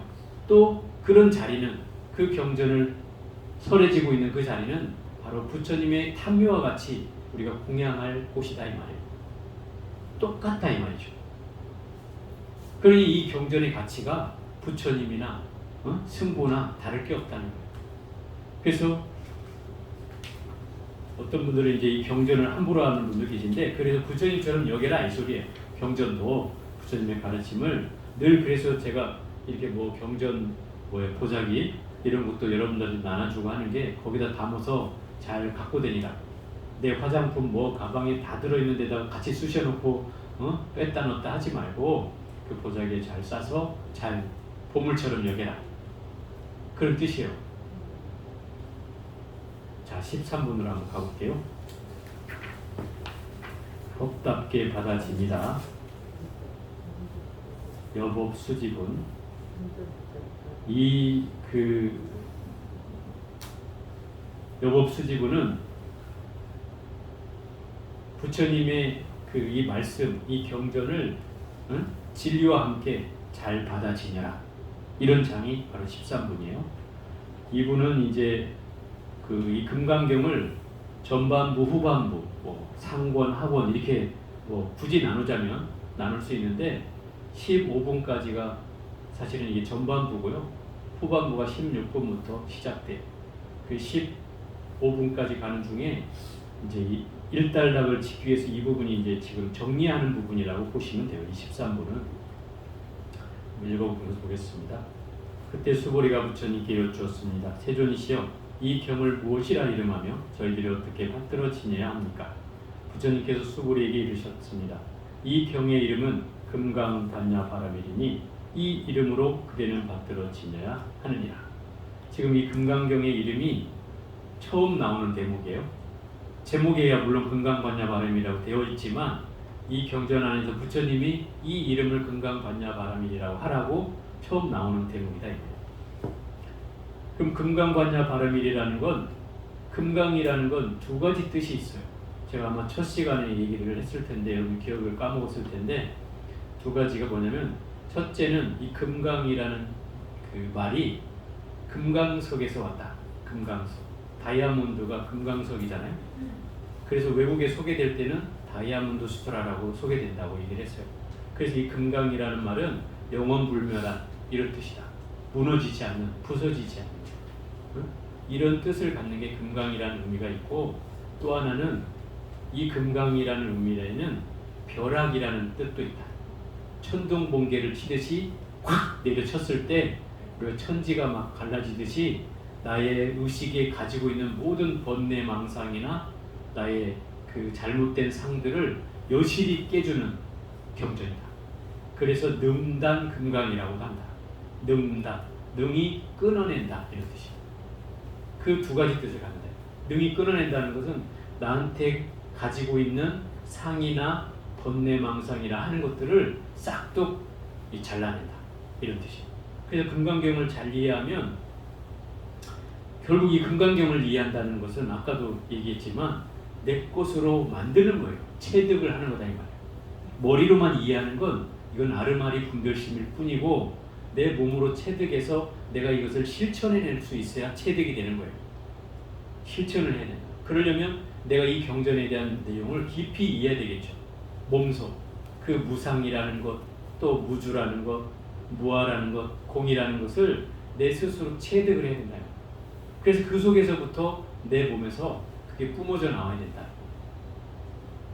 또 그런 자리는 그 경전을 설해지고 있는 그 자리는 바로 부처님의 탐묘와 같이 우리가 공양할 곳이다 이 말이에요. 똑같다 이 말이죠. 그러니 이 경전의 가치가 부처님이나 승보나 다를 게 없다는 거예요. 그래서 어떤 분들은 이제 이 경전을 함부로 하는 분도 계신데 그래서 부처님처럼 여겨라 이 소리예요. 경전도 부처님의 가르침을 늘 그래서 제가 이렇게 경전 보자기 이런 것도 여러분들한테 나눠주고 하는 게 거기다 담아서 잘 갖고 다니라. 내 화장품 가방에 다 들어있는 데다가 같이 쑤셔놓고 뺐다 넣었다 하지 말고 그 보자기에 잘 싸서 잘 보물처럼 여겨라. 그런 뜻이에요. 자, 13분으로 한번 가볼게요. 법답게 받아집니다. 여법 수집은 여법 수집은 부처님의 이 말씀, 이 경전을 진리와 함께 잘 받아지녀라. 이런 장이 바로 13분이에요. 이분은 이제 이 금강경을 전반부, 후반부, 상권, 하권 이렇게 굳이 나누자면 나눌 수 있는데 15분까지가 사실은 이게 전반부고요. 후반부가 16분부터 시작돼요. 그 15분까지 가는 중에 이제 이 일단락을 짓기 위해서 이 부분이 이제 지금 정리하는 부분이라고 보시면 돼요. 23분은 읽어보겠습니다. 그때 수보리가 부처님께 여쭈었습니다. 세존이시여, 이 경을 무엇이라 이름하며 저희들이 어떻게 받들어 지내야 합니까? 부처님께서 수보리에게 이르셨습니다. 이 경의 이름은 금강반야바라밀이니 이 이름으로 그대는 받들어 지내야 하느니라. 지금 이 금강경의 이름이 처음 나오는 대목이에요. 제목에야 물론 금강반야바람이라고 되어 있지만 이 경전 안에서 부처님이 이 이름을 금강반야바람이라고 하라고 처음 나오는 대목이다 이거예요. 그럼 금강반야바람이라는 건 금강이라는 건 두 가지 뜻이 있어요. 제가 아마 첫 시간에 얘기를 했을 텐데 여러분 기억을 까먹었을 텐데 두 가지가 뭐냐면 첫째는 이 금강이라는 그 말이 금강석에서 왔다. 금강석. 다이아몬드가 금강석이잖아요. 그래서 외국에 소개될 때는 다이아몬드 수트라라고 소개된다고 얘기를 했어요. 그래서 이 금강이라는 말은 영원불멸한 이런 뜻이다. 무너지지 않는, 부서지지 않는 이런 뜻을 갖는 게 금강이라는 의미가 있고, 또 하나는 이 금강이라는 의미에는 벼락이라는 뜻도 있다. 천둥번개를 치듯이 확 내려쳤을 때 우리가 천지가 막 갈라지듯이 나의 의식에 가지고 있는 모든 번뇌 망상이나 나의 그 잘못된 상들을 여실히 깨주는 경전이다. 그래서 능단 금강이라고도 한다. 능단, 능이 끊어낸다 이런 뜻이에요. 그 두 가지 뜻을 갖는다. 능이 끊어낸다는 것은 나한테 가지고 있는 상이나 번뇌 망상이라 하는 것들을 싹둑 잘라낸다 이런 뜻이에요. 그래서 금강경을 잘 이해하면 결국 이 금강경을 이해한다는 것은 아까도 얘기했지만 내 것으로 만드는 거예요. 체득을 하는 거다 이 말이에요. 머리로만 이해하는 건 이건 아르마리 분별심일 뿐이고 내 몸으로 체득해서 내가 이것을 실천해낼 수 있어야 체득이 되는 거예요. 실천을 해야 된다. 그러려면 내가 이 경전에 대한 내용을 깊이 이해해야 되겠죠. 몸소 그 무상이라는 것, 또 무주라는 것, 무아라는 것, 공이라는 것을 내 스스로 체득을 해야 된다. 그래서 그 속에서부터 내 몸에서 그게 뿜어져 나와야 된다.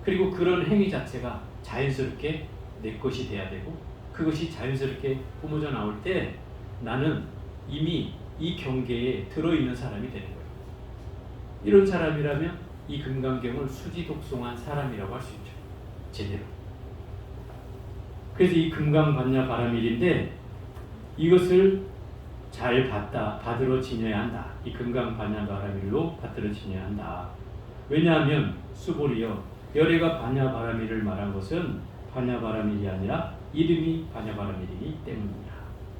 그리고 그런 행위 자체가 자연스럽게 내 것이 돼야 되고 그것이 자연스럽게 뿜어져 나올 때 나는 이미 이 경계에 들어있는 사람이 되는 거예요. 이런 사람이라면 이 금강경을 수지독송한 사람이라고 할 수 있죠. 제대로. 그래서 이 금강반야바라밀인데 이것을 잘 받들어 지녀야 한다. 이 금강반야바라밀로 받들어 지녀야 한다. 왜냐하면 수보리여 열애가 반야바라밀을 말한 것은 반야바라밀이 아니라 이름이 반야바라밀이기 때문이다.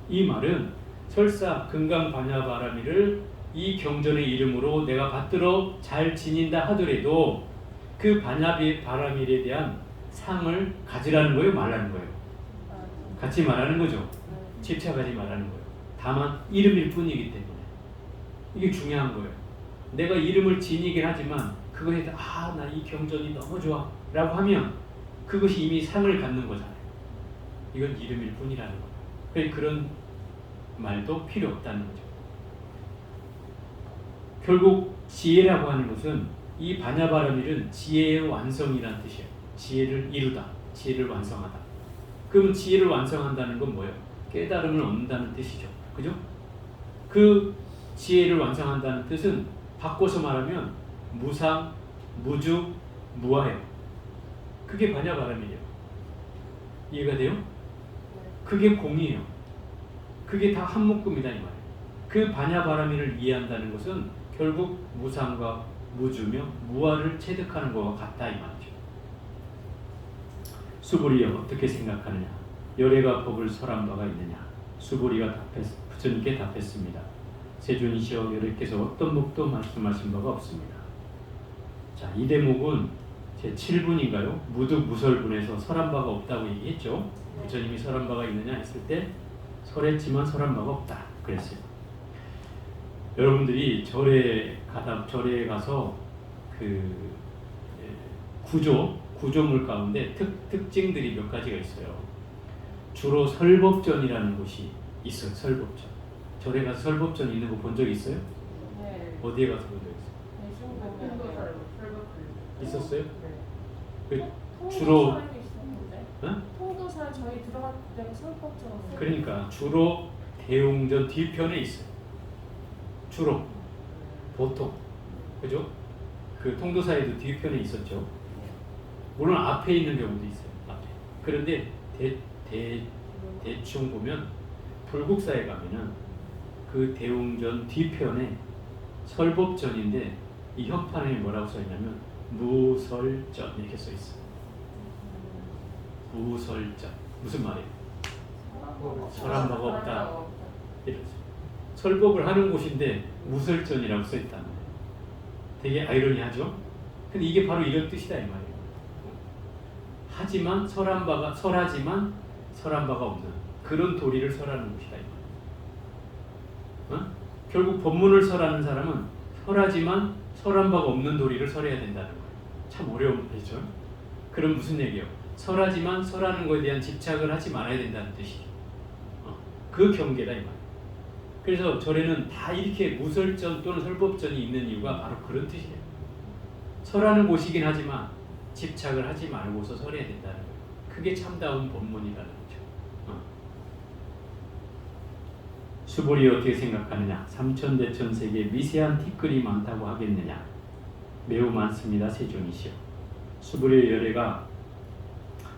이 말은 설사 금강반야바라밀을 이 경전의 이름으로 내가 받들어 잘 지닌다 하더라도 그 반야바라밀에 대한 상을 가지라는 거예요, 말라는 거예요. 같이 말하는 거죠. 집착하지 말라는 거예요. 다만 이름일 뿐이기 때문에 이게 중요한 거예요. 내가 이름을 지니긴 하지만 그거에 나 이 경전이 너무 좋아 라고 하면 그것이 이미 상을 갖는 거잖아요. 이건 이름일 뿐이라는 거예요. 그래서 그런 말도 필요 없다는 거죠. 결국 지혜라고 하는 것은 이 반야바라밀은 지혜의 완성이라는 뜻이에요. 지혜를 이루다, 지혜를 완성하다. 그럼 지혜를 완성한다는 건 뭐예요? 깨달음을 얻는다는 뜻이죠. 그죠? 그 지혜를 완성한다는 뜻은 바꿔서 말하면 무상, 무주, 무아예요. 그게 반야바라밀이에요. 이해가 돼요? 그게 공이에요. 그게 다 한 묶음이다 이 말이에요. 그 반야바라밀을 이해한다는 것은 결국 무상과 무주며 무아를 체득하는 것과 같다 이 말이죠. 수보리여 어떻게 생각하느냐? 열애가 법을 설한 바가 있느냐? 수보리가 부처님께 답했습니다. 세존이시여 열애께서 어떤 법도 말씀하신 바가 없습니다. 자, 이 대목은 제 7분인가요? 무득무설분에서 설한 바가 없다고 얘기했죠. 부처님이 설한 바가 있느냐 했을 때 설했지만 설한 바가 없다 그랬어요. 여러분들이 절에 가서 그 구조물 가운데 특징들이 몇 가지가 있어요. 주로 설법전이라는 곳이 있어요. 설법전. 절에 가서 설법전 있는 거 본 적 있어요? 네. 어디에 가서 본 적 있어요? 있었어요? 그 주로 통도사 저희 들어갈 때가 설법전. 그러니까 주로 대웅전 뒤편에 있어요. 주로 보통 그죠? 그 통도사에도 뒤편에 있었죠. 물론 앞에 있는 경우도 있어요. 앞에. 그런데 대충 보면 불국사에 가면은 그 대웅전 뒤편에 설법전인데 이 현판에 뭐라고 써 있냐면 무설전 이렇게 써 있어요. 무설전 무슨 말이에요? 설한 바가 없다. 이렇죠. 설법을 하는 곳인데 무설전이라고 써 있다는 거예요. 되게 아이러니하죠? 근데 이게 바로 이런 뜻이다 이 말이에요. 하지만 설하지만 설한 바가 없는 그런 도리를 설하는 곳이다 이 말이에요. 결국 법문을 설하는 사람은 설하지만 설한 바가 없는 도리를 설해야 된다는 거예요. 참 어려운 말이죠. 그럼 무슨 얘기예요? 설하지만 설하는 것에 대한 집착을 하지 말아야 된다는 뜻이죠. 그 경계다 이 말이에요. 그래서 절에는 다 이렇게 무설전 또는 설법전이 있는 이유가 바로 그런 뜻이에요. 설하는 곳이긴 하지만 집착을 하지 말고서 설해야 된다는 거예요. 그게 참다운 법문이라는 거죠. 수보리 어떻게 생각하느냐? 삼천대천세계에 미세한 티끌이 많다고 하겠느냐? 매우 많습니다. 세존이시여. 수보리의 열애가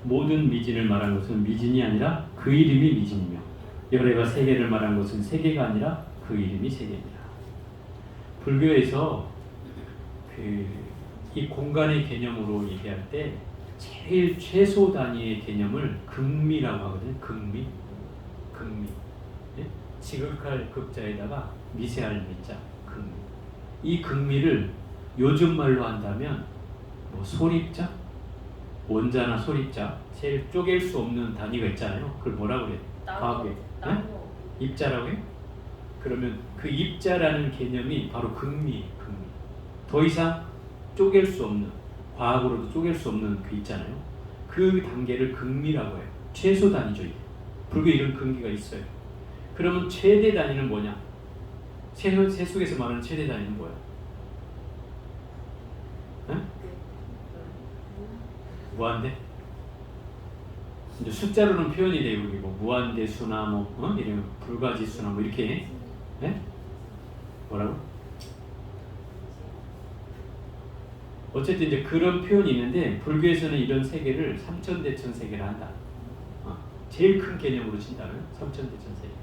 모든 미진을 말한 것은 미진이 아니라 그 이름이 미진이며 열애가 세계를 말한 것은 세계가 아니라 그 이름이 세계입니다. 불교에서 이 공간의 개념으로 얘기할 때 제일 최소 단위의 개념을 극미라고 하거든요. 극미. 네? 지극할 극자에다가 미세할 미자. 극미. 이 극미를 요즘 말로 한다면 뭐 소립자, 원자나 소립자, 제일 쪼갤 수 없는 단위가 있잖아요. 그걸 뭐라고 그래? 과학에 나무. 입자라고 해요? 그러면 그 입자라는 개념이 바로 극미예요. 극미. 더 이상 쪼갤 수 없는, 과학으로도 쪼갤 수 없는 그 있잖아요. 그 단계를 극미라고 해요. 최소 단위죠. 이게. 불교 이런 근기가 있어요. 그러면 최대 단위는 뭐냐? 세속에서 말하는 최대 단위는 뭐야? 에? 무한대? 이제 숫자로는 표현이 되고 뭐 무한대수나 뭐 이런 불가지수나 뭐 이렇게 네? 뭐라고? 어쨌든 이제 그런 표현이 있는데 불교에서는 이런 세계를 삼천대천 세계라 한다. 제일 큰 개념으로 친다면 삼천대천 세계.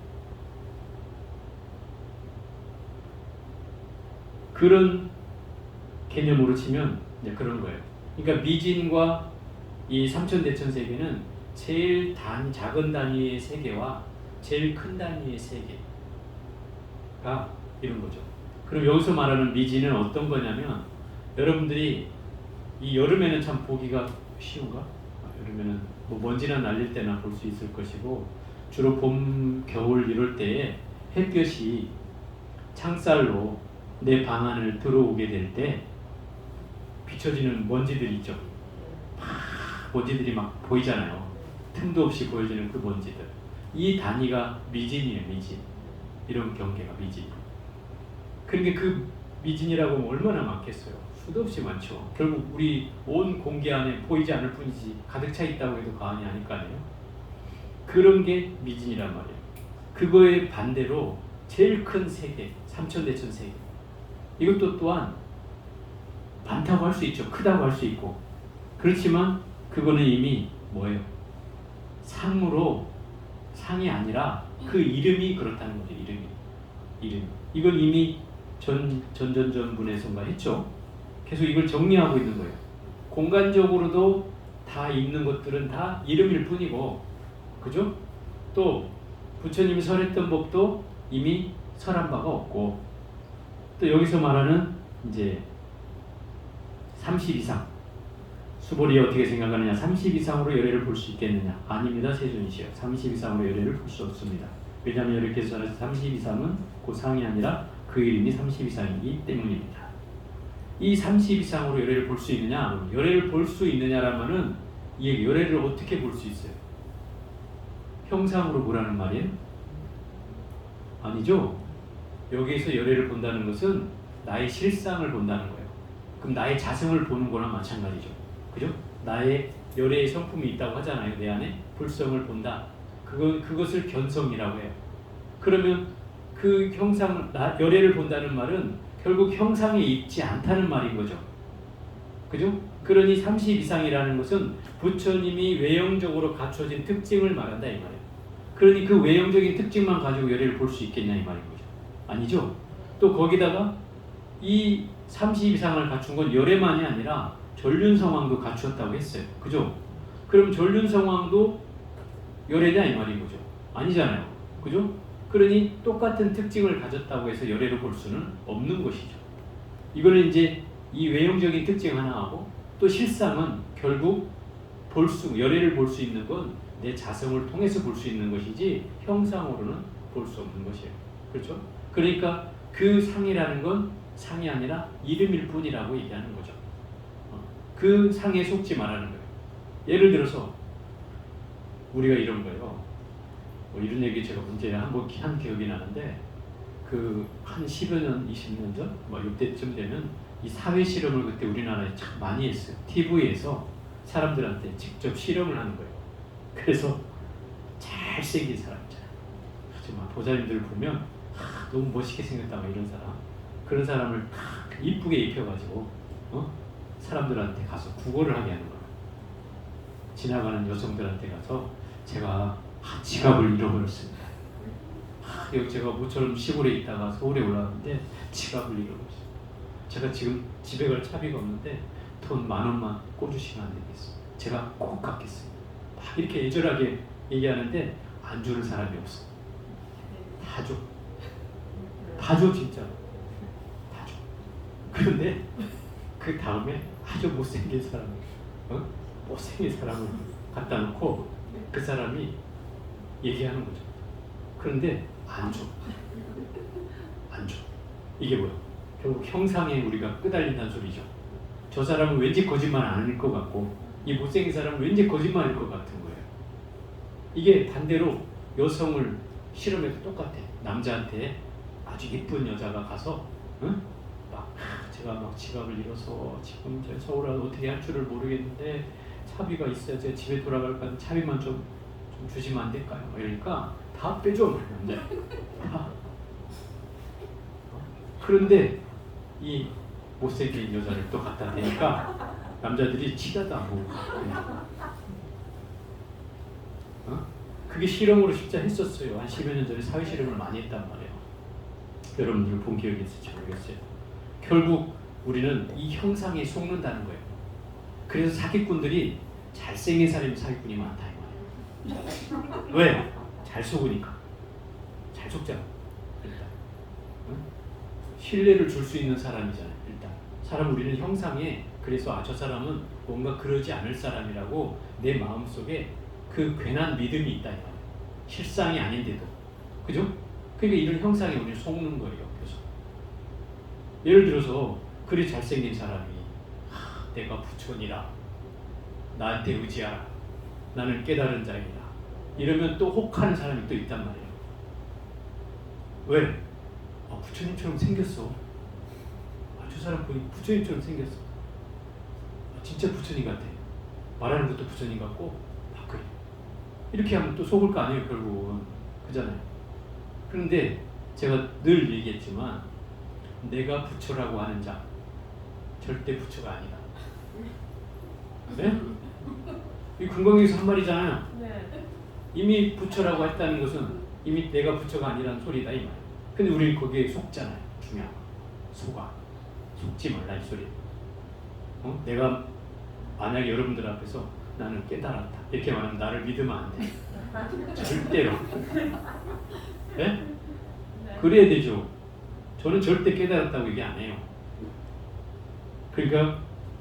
그런 개념으로 치면 이제 그런 거예요. 그러니까 미진과 이 삼천대천 세계는 제일 작은 단위의 세계와 제일 큰 단위의 세계가 이런 거죠. 그럼 여기서 말하는 미진은 어떤 거냐면 여러분들이 이 여름에는 참 보기가 쉬운가? 여름에는 뭐 먼지나 날릴 때나 볼 수 있을 것이고 주로 봄, 겨울 이럴 때에 햇볕이 창살로 내 방 안을 들어오게 될 때 비춰지는 먼지들이 있죠. 먼지들이 막 보이잖아요. 틈도 없이 보여지는 그 먼지들. 이 단위가 미진이에요. 미진. 이런 경계가 미진. 그러니까 그 미진이라고 하면 얼마나 많겠어요. 수도 없이 많죠. 결국 우리 온 공기 안에 보이지 않을 뿐이지 가득 차 있다고 해도 과언이 아닐 거 아니에요. 그런 게 미진이란 말이에요. 그거에 반대로 제일 큰 세계, 삼천대천 세계. 이것도 또한 많다고 할 수 있죠. 크다고 할 수 있고. 그렇지만 그거는 이미 뭐예요? 상으로 상이 아니라 그 이름이 그렇다는 거죠. 이름. 이건 이미 전분에선가 했죠. 계속 이걸 정리하고 있는 거예요. 공간적으로도 다 있는 것들은 다 이름일 뿐이고, 그죠? 또 부처님이 설했던 법도 이미 설한 바가 없고, 또 여기서 말하는 이제 30 이상. 수보리 어떻게 생각하느냐? 30 이상으로 열애를 볼 수 있겠느냐? 아닙니다, 세존이시여. 30 이상으로 열애를 볼 수 없습니다. 왜냐하면 이렇게 해서 30 이상은 그 상이 아니라 그 이름이 30 이상이기 때문입니다. 이 30 이상으로 열애를 볼 수 있느냐? 열애를 볼 수 있느냐라면은 이 열애를 어떻게 볼 수 있어요? 형상으로 보라는 말이에요? 아니죠. 여기에서 열애를 본다는 것은 나의 실상을 본다는 거예요. 그럼 나의 자성을 보는 거나 마찬가지죠. 그죠? 나의 열애의 성품이 있다고 하잖아요. 내 안에 불성을 본다. 그것을 견성이라고 해요. 그러면 그 형상, 열애를 본다는 말은 결국 형상에 있지 않다는 말인 거죠. 그죠? 그러니 30 이상이라는 것은 부처님이 외형적으로 갖춰진 특징을 말한다 이 말이에요. 그러니 그 외형적인 특징만 가지고 열애를 볼 수 있겠냐 이 말인 거죠. 아니죠. 또 거기다가 이 30 이상을 갖춘 건 열애만이 아니라 전륜성왕도 갖추었다고 했어요. 그죠? 그럼 전륜성왕도 열애냐 이 말인 거죠. 아니잖아요. 그죠? 그러니 똑같은 특징을 가졌다고 해서 열애를 볼 수는 없는 것이죠. 이거는 이제 이 외형적인 특징 하나하고 또 실상은 결국 열애를 볼 수 있는 건 내 자성을 통해서 볼 수 있는 것이지 형상으로는 볼 수 없는 것이에요. 그렇죠? 그러니까 그 상이라는 건 상이 아니라 이름일 뿐이라고 얘기하는 거죠. 그 상에 속지 말라는 거예요. 예를 들어서 우리가 이런 거예요. 뭐 이런 얘기 제가 언제 한번 한 기억이 나는데 그 한 10여 년, 20년 전, 뭐 이때쯤 되면 이 사회 실험을 그때 우리나라에 참 많이 했어요. TV에서 사람들한테 직접 실험을 하는 거예요. 그래서 잘생긴 사람 있잖아요. 정말 보살님들을 보면 너무 멋있게 생겼다 막 이런 사람. 그런 사람을 이쁘게 입혀가지고 사람들한테 가서 구걸을 하게 하는 거예요. 지나가는 여성들한테 가서 제가 지갑을 잃어버렸습니다. 여기 제가 모처럼 시골에 있다가 서울에 올라왔는데 지갑을 잃어버렸어요. 제가 지금 집에 갈 차비가 없는데 돈 10,000원만 꿔주시면 안 되겠어요. 제가 꼭 갚겠습니다. 막 이렇게 애절하게 얘기하는데 안 주는 사람이 없어. 다 줘. 다 줘 진짜. 다 줘. 그런데 그 다음에 아주 못생긴 사람, 못생긴 사람을 갖다 놓고 그 사람이 얘기하는 거죠. 그런데 안 줘. 안 줘. 이게 뭐야? 결국 형상에 우리가 끄달린다는 소리죠. 저 사람은 왠지 거짓말 안 할 것 같고 이 못생긴 사람은 왠지 거짓말일 것 같은 거예요. 이게 반대로 여성을 실험해도 똑같아. 남자한테 아주 예쁜 여자가 가서 제가 막 지갑을 잃어서 지금 저 서울에 어떻게 할 줄을 모르겠는데 차비가 있어야 제 집에 돌아갈 건데 차비만 좀 주시면 안 될까요? 이러니까 다 빼줘. 남자. 그런데 이 못생긴 여자를 또 갖다 대니까 남자들이 치다다고. 그게 실험으로 진짜 했었어요. 한 10여 년 전에 사회 실험을 많이 했단 말이에요. 여러분들 본 기억이 있을지 모르겠어요. 결국 우리는 이 형상에 속는다는 거예요. 그래서 사기꾼들이 잘생긴 사람이 사기꾼이 많다 이 말이에요. 왜? 잘 속으니까. 잘 속잖아. 일단 신뢰를 줄 수 있는 사람이잖아요. 일단 사람 우리는 형상에 그래서 저 사람은 뭔가 그러지 않을 사람이라고 내 마음속에 그 괜한 믿음이 있다 이 말이에요. 실상이 아닌데도. 그죠? 그러니까 이런 형상에 우리는 속는 거예요. 그래서 예를 들어서 그리 잘생긴 사람이 내가 부처니라 나한테 의지하라 나는 깨달은 자이라 이러면 또 혹하는 사람이 또 있단 말이에요. 왜? 부처님처럼 생겼어. 저 사람 보니 부처님처럼 생겼어. 진짜 부처님 같아. 말하는 것도 부처님 같고 그래. 이렇게 하면 또 속을 거 아니에요. 결국은. 그잖아요. 그런데 제가 늘 얘기했지만 내가 부처라고 하는 자 절대 부처가 아니다. 네? 이 금강에서 한 말이잖아요. 네. 이미 부처라고 했다는 것은 이미 내가 부처가 아니라는 소리다 이 말이에요. 근데 우리는 거기에 속잖아요. 중요한 거. 속아. 속지 말라 이 소리. 내가 만약에 여러분들 앞에서 나는 깨달았다 이렇게 말하면 나를 믿으면 안 돼. 절대로. 네? 네. 그래야 되죠. 저는 절대 깨달았다고 얘기 안 해요. 그러니까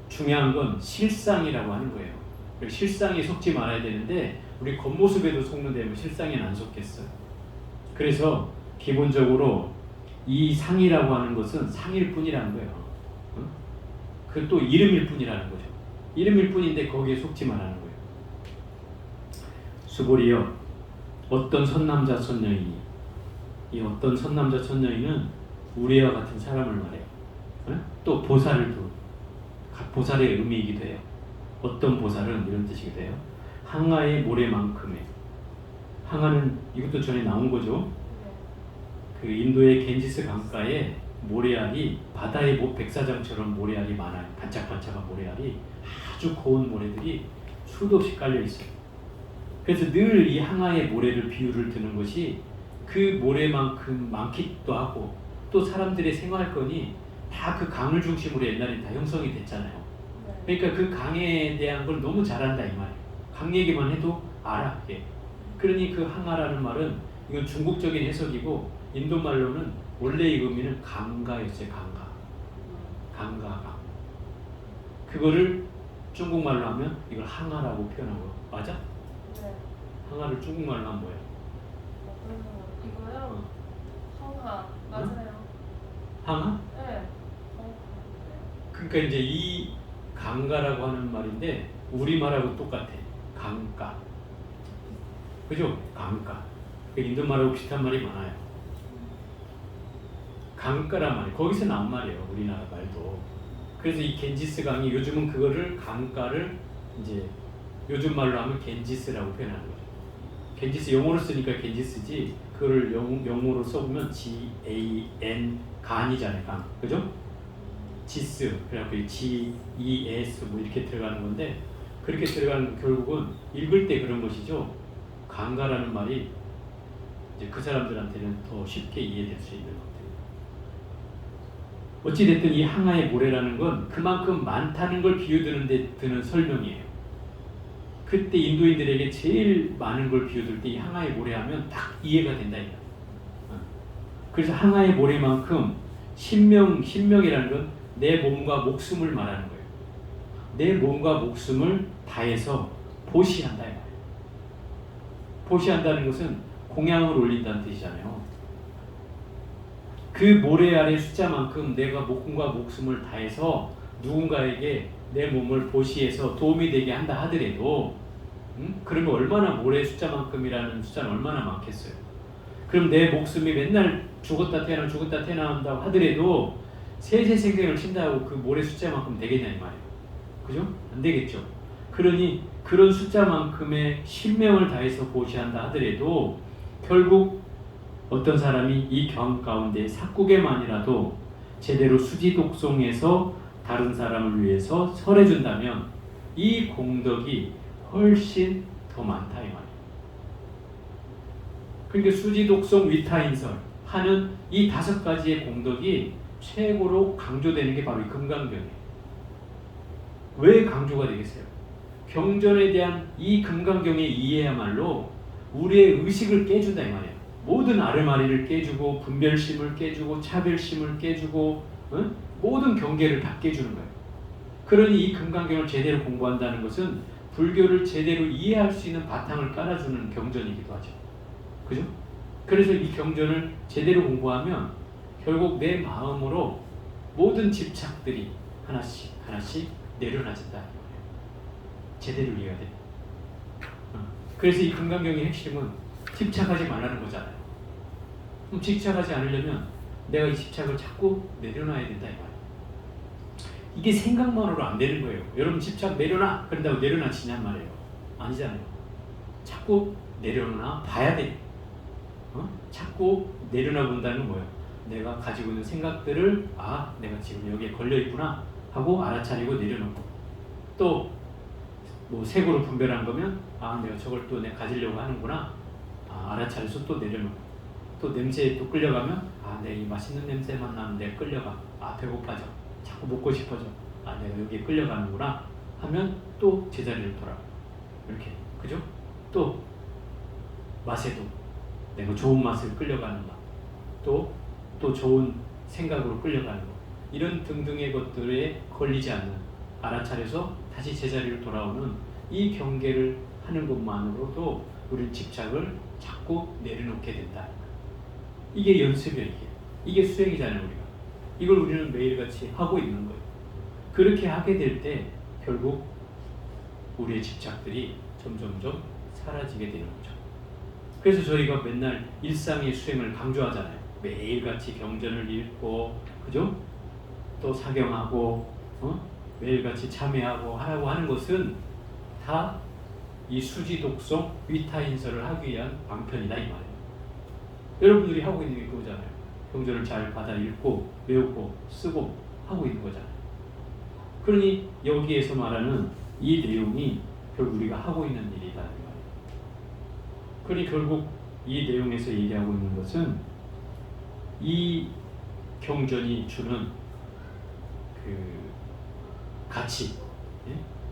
중요한 건 실상이라고 하는 거예요. 실상에 속지 말아야 되는데 우리 겉모습에도 속는다면 실상에는 안 속겠어요. 그래서 기본적으로 이 상이라고 하는 것은 상일 뿐이라는 거예요. 그 또 이름일 뿐이라는 거죠. 이름일 뿐인데 거기에 속지 말라는 거예요. 수보리여 어떤 선남자 선녀이니 이 어떤 선남자 선녀이는 우리와 같은 사람을 말해요. 또 보살을 보살의 의미이기도 해요. 어떤 보살은 이런 뜻이기도 해요. 항아의 모래만큼의 항아는 이것도 전에 나온 거죠. 그 인도의 겐지스 강가에 모래알이 바다의 백사장처럼 모래알이 많아요. 반짝반짝한 모래알이 아주 고운 모래들이 수도 없이 깔려 있어요. 그래서 늘 이 항아의 모래를 비유를 드는 것이 그 모래만큼 많기도 하고 또 사람들의 생활권이 다 그 강을 중심으로 옛날에 다 형성이 됐잖아요. 그러니까 그 강에 대한 걸 너무 잘한다 이 말이에요. 강 얘기만 해도 알아. 예. 그러니 그 항아라는 말은 이건 중국적인 해석이고 인도 말로는 원래의 의미는 강가였어요. 강가. 그거를 중국말로 하면 이걸 항아라고 표현하고 맞아? 네. 항아를 중국말로 하면 뭐야? 이거요? 항아 맞아요. 항아? 네. 그러니까 이제 이 강가라고 하는 말인데 우리말하고 똑같아. 강가. 그죠? 강가. 인도 말하고 비슷한 말이 많아요. 강가란 말이 거기서 나온 말이에요. 우리나라 말도. 그래서 이 겐지스 강이 요즘은 그거를 강가를 이제 요즘 말로 하면 겐지스라고 표현하는 거죠. 겐지스 영어로 쓰니까 겐지스지 그거를 영어로 써보면 G-A-N 간이잖아요. 간. 그죠? 지스 그래갖고 G-E-S 뭐 이렇게 들어가는 건데 그렇게 들어가는 결국은 읽을 때 그런 것이죠. 강가라는 말이 이제 그 사람들한테는 더 쉽게 이해될 수 있는 것들. 어찌됐든 이 항아의 모래라는 건 그만큼 많다는 걸 비유드는 데 드는 설명이에요. 그때 인도인들에게 제일 많은 걸 비유들 때 이 항아의 모래 하면 딱 이해가 된다. 그래서 항아의 모래만큼 신명이라는 건 내 몸과 목숨을 말하는 거예요. 내 몸과 목숨을 다해서 보시한다 이 말이에요. 보시한다는 것은 공양을 올린다는 뜻이잖아요. 그 모래 아래 숫자만큼 내가 몸과 목숨을 다해서 누군가에게 내 몸을 보시해서 도움이 되게 한다 하더라도 그러면 얼마나 모래 숫자만큼이라는 숫자는 얼마나 많겠어요. 그럼 내 목숨이 맨날 죽었다 태어난다고 하더라도 세세생생을 친다고 그 모래 숫자만큼 되겠냐 이 말이에요. 그죠? 안 되겠죠. 그러니 그런 숫자만큼의 신명을 다해서 보시한다 하더라도 결국 어떤 사람이 이 경 가운데 삭국에만이라도 제대로 수지독송해서 다른 사람을 위해서 설해준다면 이 공덕이 훨씬 더 많다 이 말이에요. 그러니까 수지독송 위타인설 하는 이 5가지의 공덕이 최고로 강조되는 게 바로 이 금강경이에요. 왜 강조가 되겠어요? 경전에 대한 이 금강경의 이해야말로 우리의 의식을 깨준다 이 말이에요. 모든 아르마리를 깨주고 분별심을 깨주고 차별심을 깨주고 모든 경계를 다 깨주는 거예요. 그러니 이 금강경을 제대로 공부한다는 것은 불교를 제대로 이해할 수 있는 바탕을 깔아주는 경전이기도 하죠. 그죠? 그래서 이 경전을 제대로 공부하면 결국 내 마음으로 모든 집착들이 하나씩 하나씩 내려놔진다. 제대로 이해가 돼. 그래서 이 금강경의 핵심은 집착하지 말라는 거잖아요. 그럼 집착하지 않으려면 내가 이 집착을 자꾸 내려놔야 된다 이 말이에요. 이게 생각만으로 안 되는 거예요. 여러분 집착 내려놔 그런다고 내려놔지냔 말이에요. 아니잖아요. 자꾸 내려놔 봐야 돼. 자꾸 내려놔 본다는 건 뭐예요? 내가 가지고 있는 생각들을 내가 지금 여기에 걸려 있구나 하고 알아차리고 내려놓고 또 뭐 색으로 분별한 거면 내가 저걸 또 내가 가지려고 하는구나 알아차려서 또 내려놓고 또 냄새에 또 끌려가면 내가 이 맛있는 냄새만 나면 내가 끌려가 배고파져 자꾸 먹고 싶어져 내가 여기에 끌려가는구나 하면 또 제자리를 돌아 이렇게 그죠? 또 맛에도 내가 좋은 맛을 끌려가는 맛 또 좋은 생각으로 끌려가는 것 이런 등등의 것들에 걸리지 않는 알아차려서 다시 제자리로 돌아오는 이 경계를 하는 것만으로도 우리는 집착을 자꾸 내려놓게 된다. 이게 연습이에요. 이게 수행이잖아요. 우리가 이걸 우리는 매일같이 하고 있는 거예요. 그렇게 하게 될 때 결국 우리의 집착들이 점점점 사라지게 되는 거죠. 그래서 저희가 맨날 일상의 수행을 강조하잖아요. 매일같이 경전을 읽고 그죠? 또 사경하고 매일같이 참회하고 하라고 하는 것은 다 이 수지독송 위타인설을 하기 위한 방편이다 이 말이에요. 여러분들이 하고 있는 게 그거잖아요. 경전을 잘 받아 읽고 외우고 쓰고 하고 있는 거잖아요. 그러니 여기에서 말하는 이 내용이 결국 우리가 하고 있는 일이다 이 말이에요. 그러니 결국 이 내용에서 얘기하고 있는 것은 이 경전이 주는 그 가치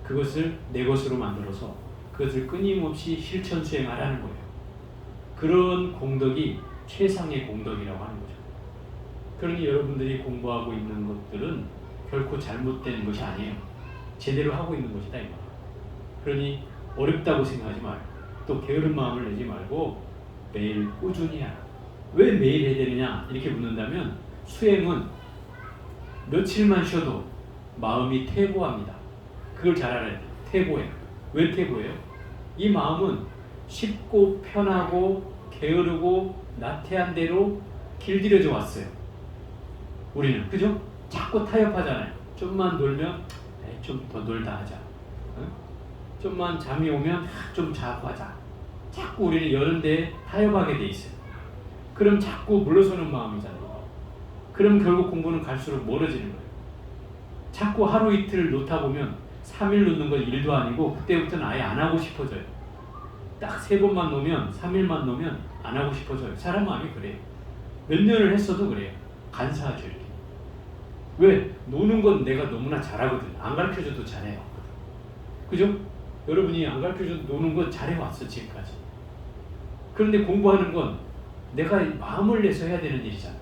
그것을 내 것으로 만들어서 그것을 끊임없이 실천 수행하라는 거예요. 그런 공덕이 최상의 공덕이라고 하는 거죠. 그러니 여러분들이 공부하고 있는 것들은 결코 잘못된 것이 아니에요. 제대로 하고 있는 것이다 이 말이에요. 그러니 어렵다고 생각하지 말고 또 게으른 마음을 내지 말고 매일 꾸준히 하라. 왜 매일 해야 되느냐 이렇게 묻는다면 수행은 며칠만 쉬어도 마음이 퇴보합니다. 그걸 잘 알아야 돼요. 퇴보해요. 왜 퇴보해요? 이 마음은 쉽고 편하고 게으르고 나태한 대로 길들여져 왔어요. 우리는 그죠? 자꾸 타협하잖아요. 좀만 놀면 좀 더 놀다 하자. 좀만 잠이 오면 좀 자고 하자. 자꾸 우리는 이런 데에 타협하게 돼 있어요. 그럼 자꾸 물러서는 마음이잖아요. 그럼 결국 공부는 갈수록 멀어지는 거예요. 자꾸 하루 이틀 놓다 보면 3일 놓는 건 일도 아니고 그때부터는 아예 안 하고 싶어져요. 딱 3번만 놓으면 3일만 놓으면 안 하고 싶어져요. 사람 마음이 그래요. 몇 년을 했어도 그래요. 간사하죠 이렇게. 왜? 노는 건 내가 너무나 잘하거든. 안 가르쳐줘도 잘해요. 그죠? 여러분이 안 가르쳐줘도 노는 건 잘해왔어 지금까지. 그런데 공부하는 건 내가 마음을 내서 해야 되는 일이잖아요.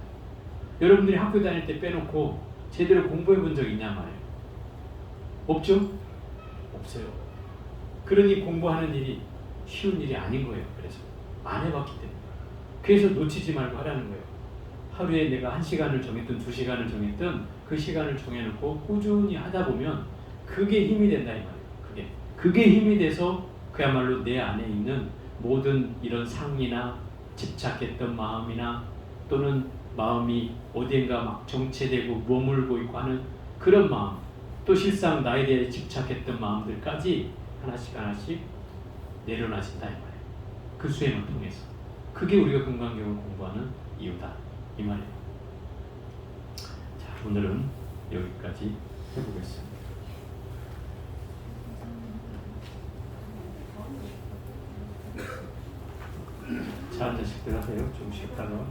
여러분들이 학교 다닐 때 빼놓고 제대로 공부해 본 적 있냐 말이에요. 없죠? 없어요. 그러니 공부하는 일이 쉬운 일이 아닌 거예요. 그래서 안 해봤기 때문에. 그래서 놓치지 말고 하라는 거예요. 하루에 내가 1시간을 정했든 2시간을 정했든 그 시간을 정해놓고 꾸준히 하다 보면 그게 힘이 된다 이 말이에요. 그게 힘이 돼서 그야말로 내 안에 있는 모든 이런 상이나 집착했던 마음이나 또는 마음이 어딘가 막 정체되고 머물고 있고 하는 그런 마음, 또 실상 나에 대해 집착했던 마음들까지 하나씩 하나씩 내려놔진다 이 말이에요. 그 수행을 통해서. 그게 우리가 금강경을 공부하는 이유다 이 말이에요. 자, 오늘은 여기까지 해보겠습니다. 자, 앉으실 때 하세요. 좀 쉬었다가.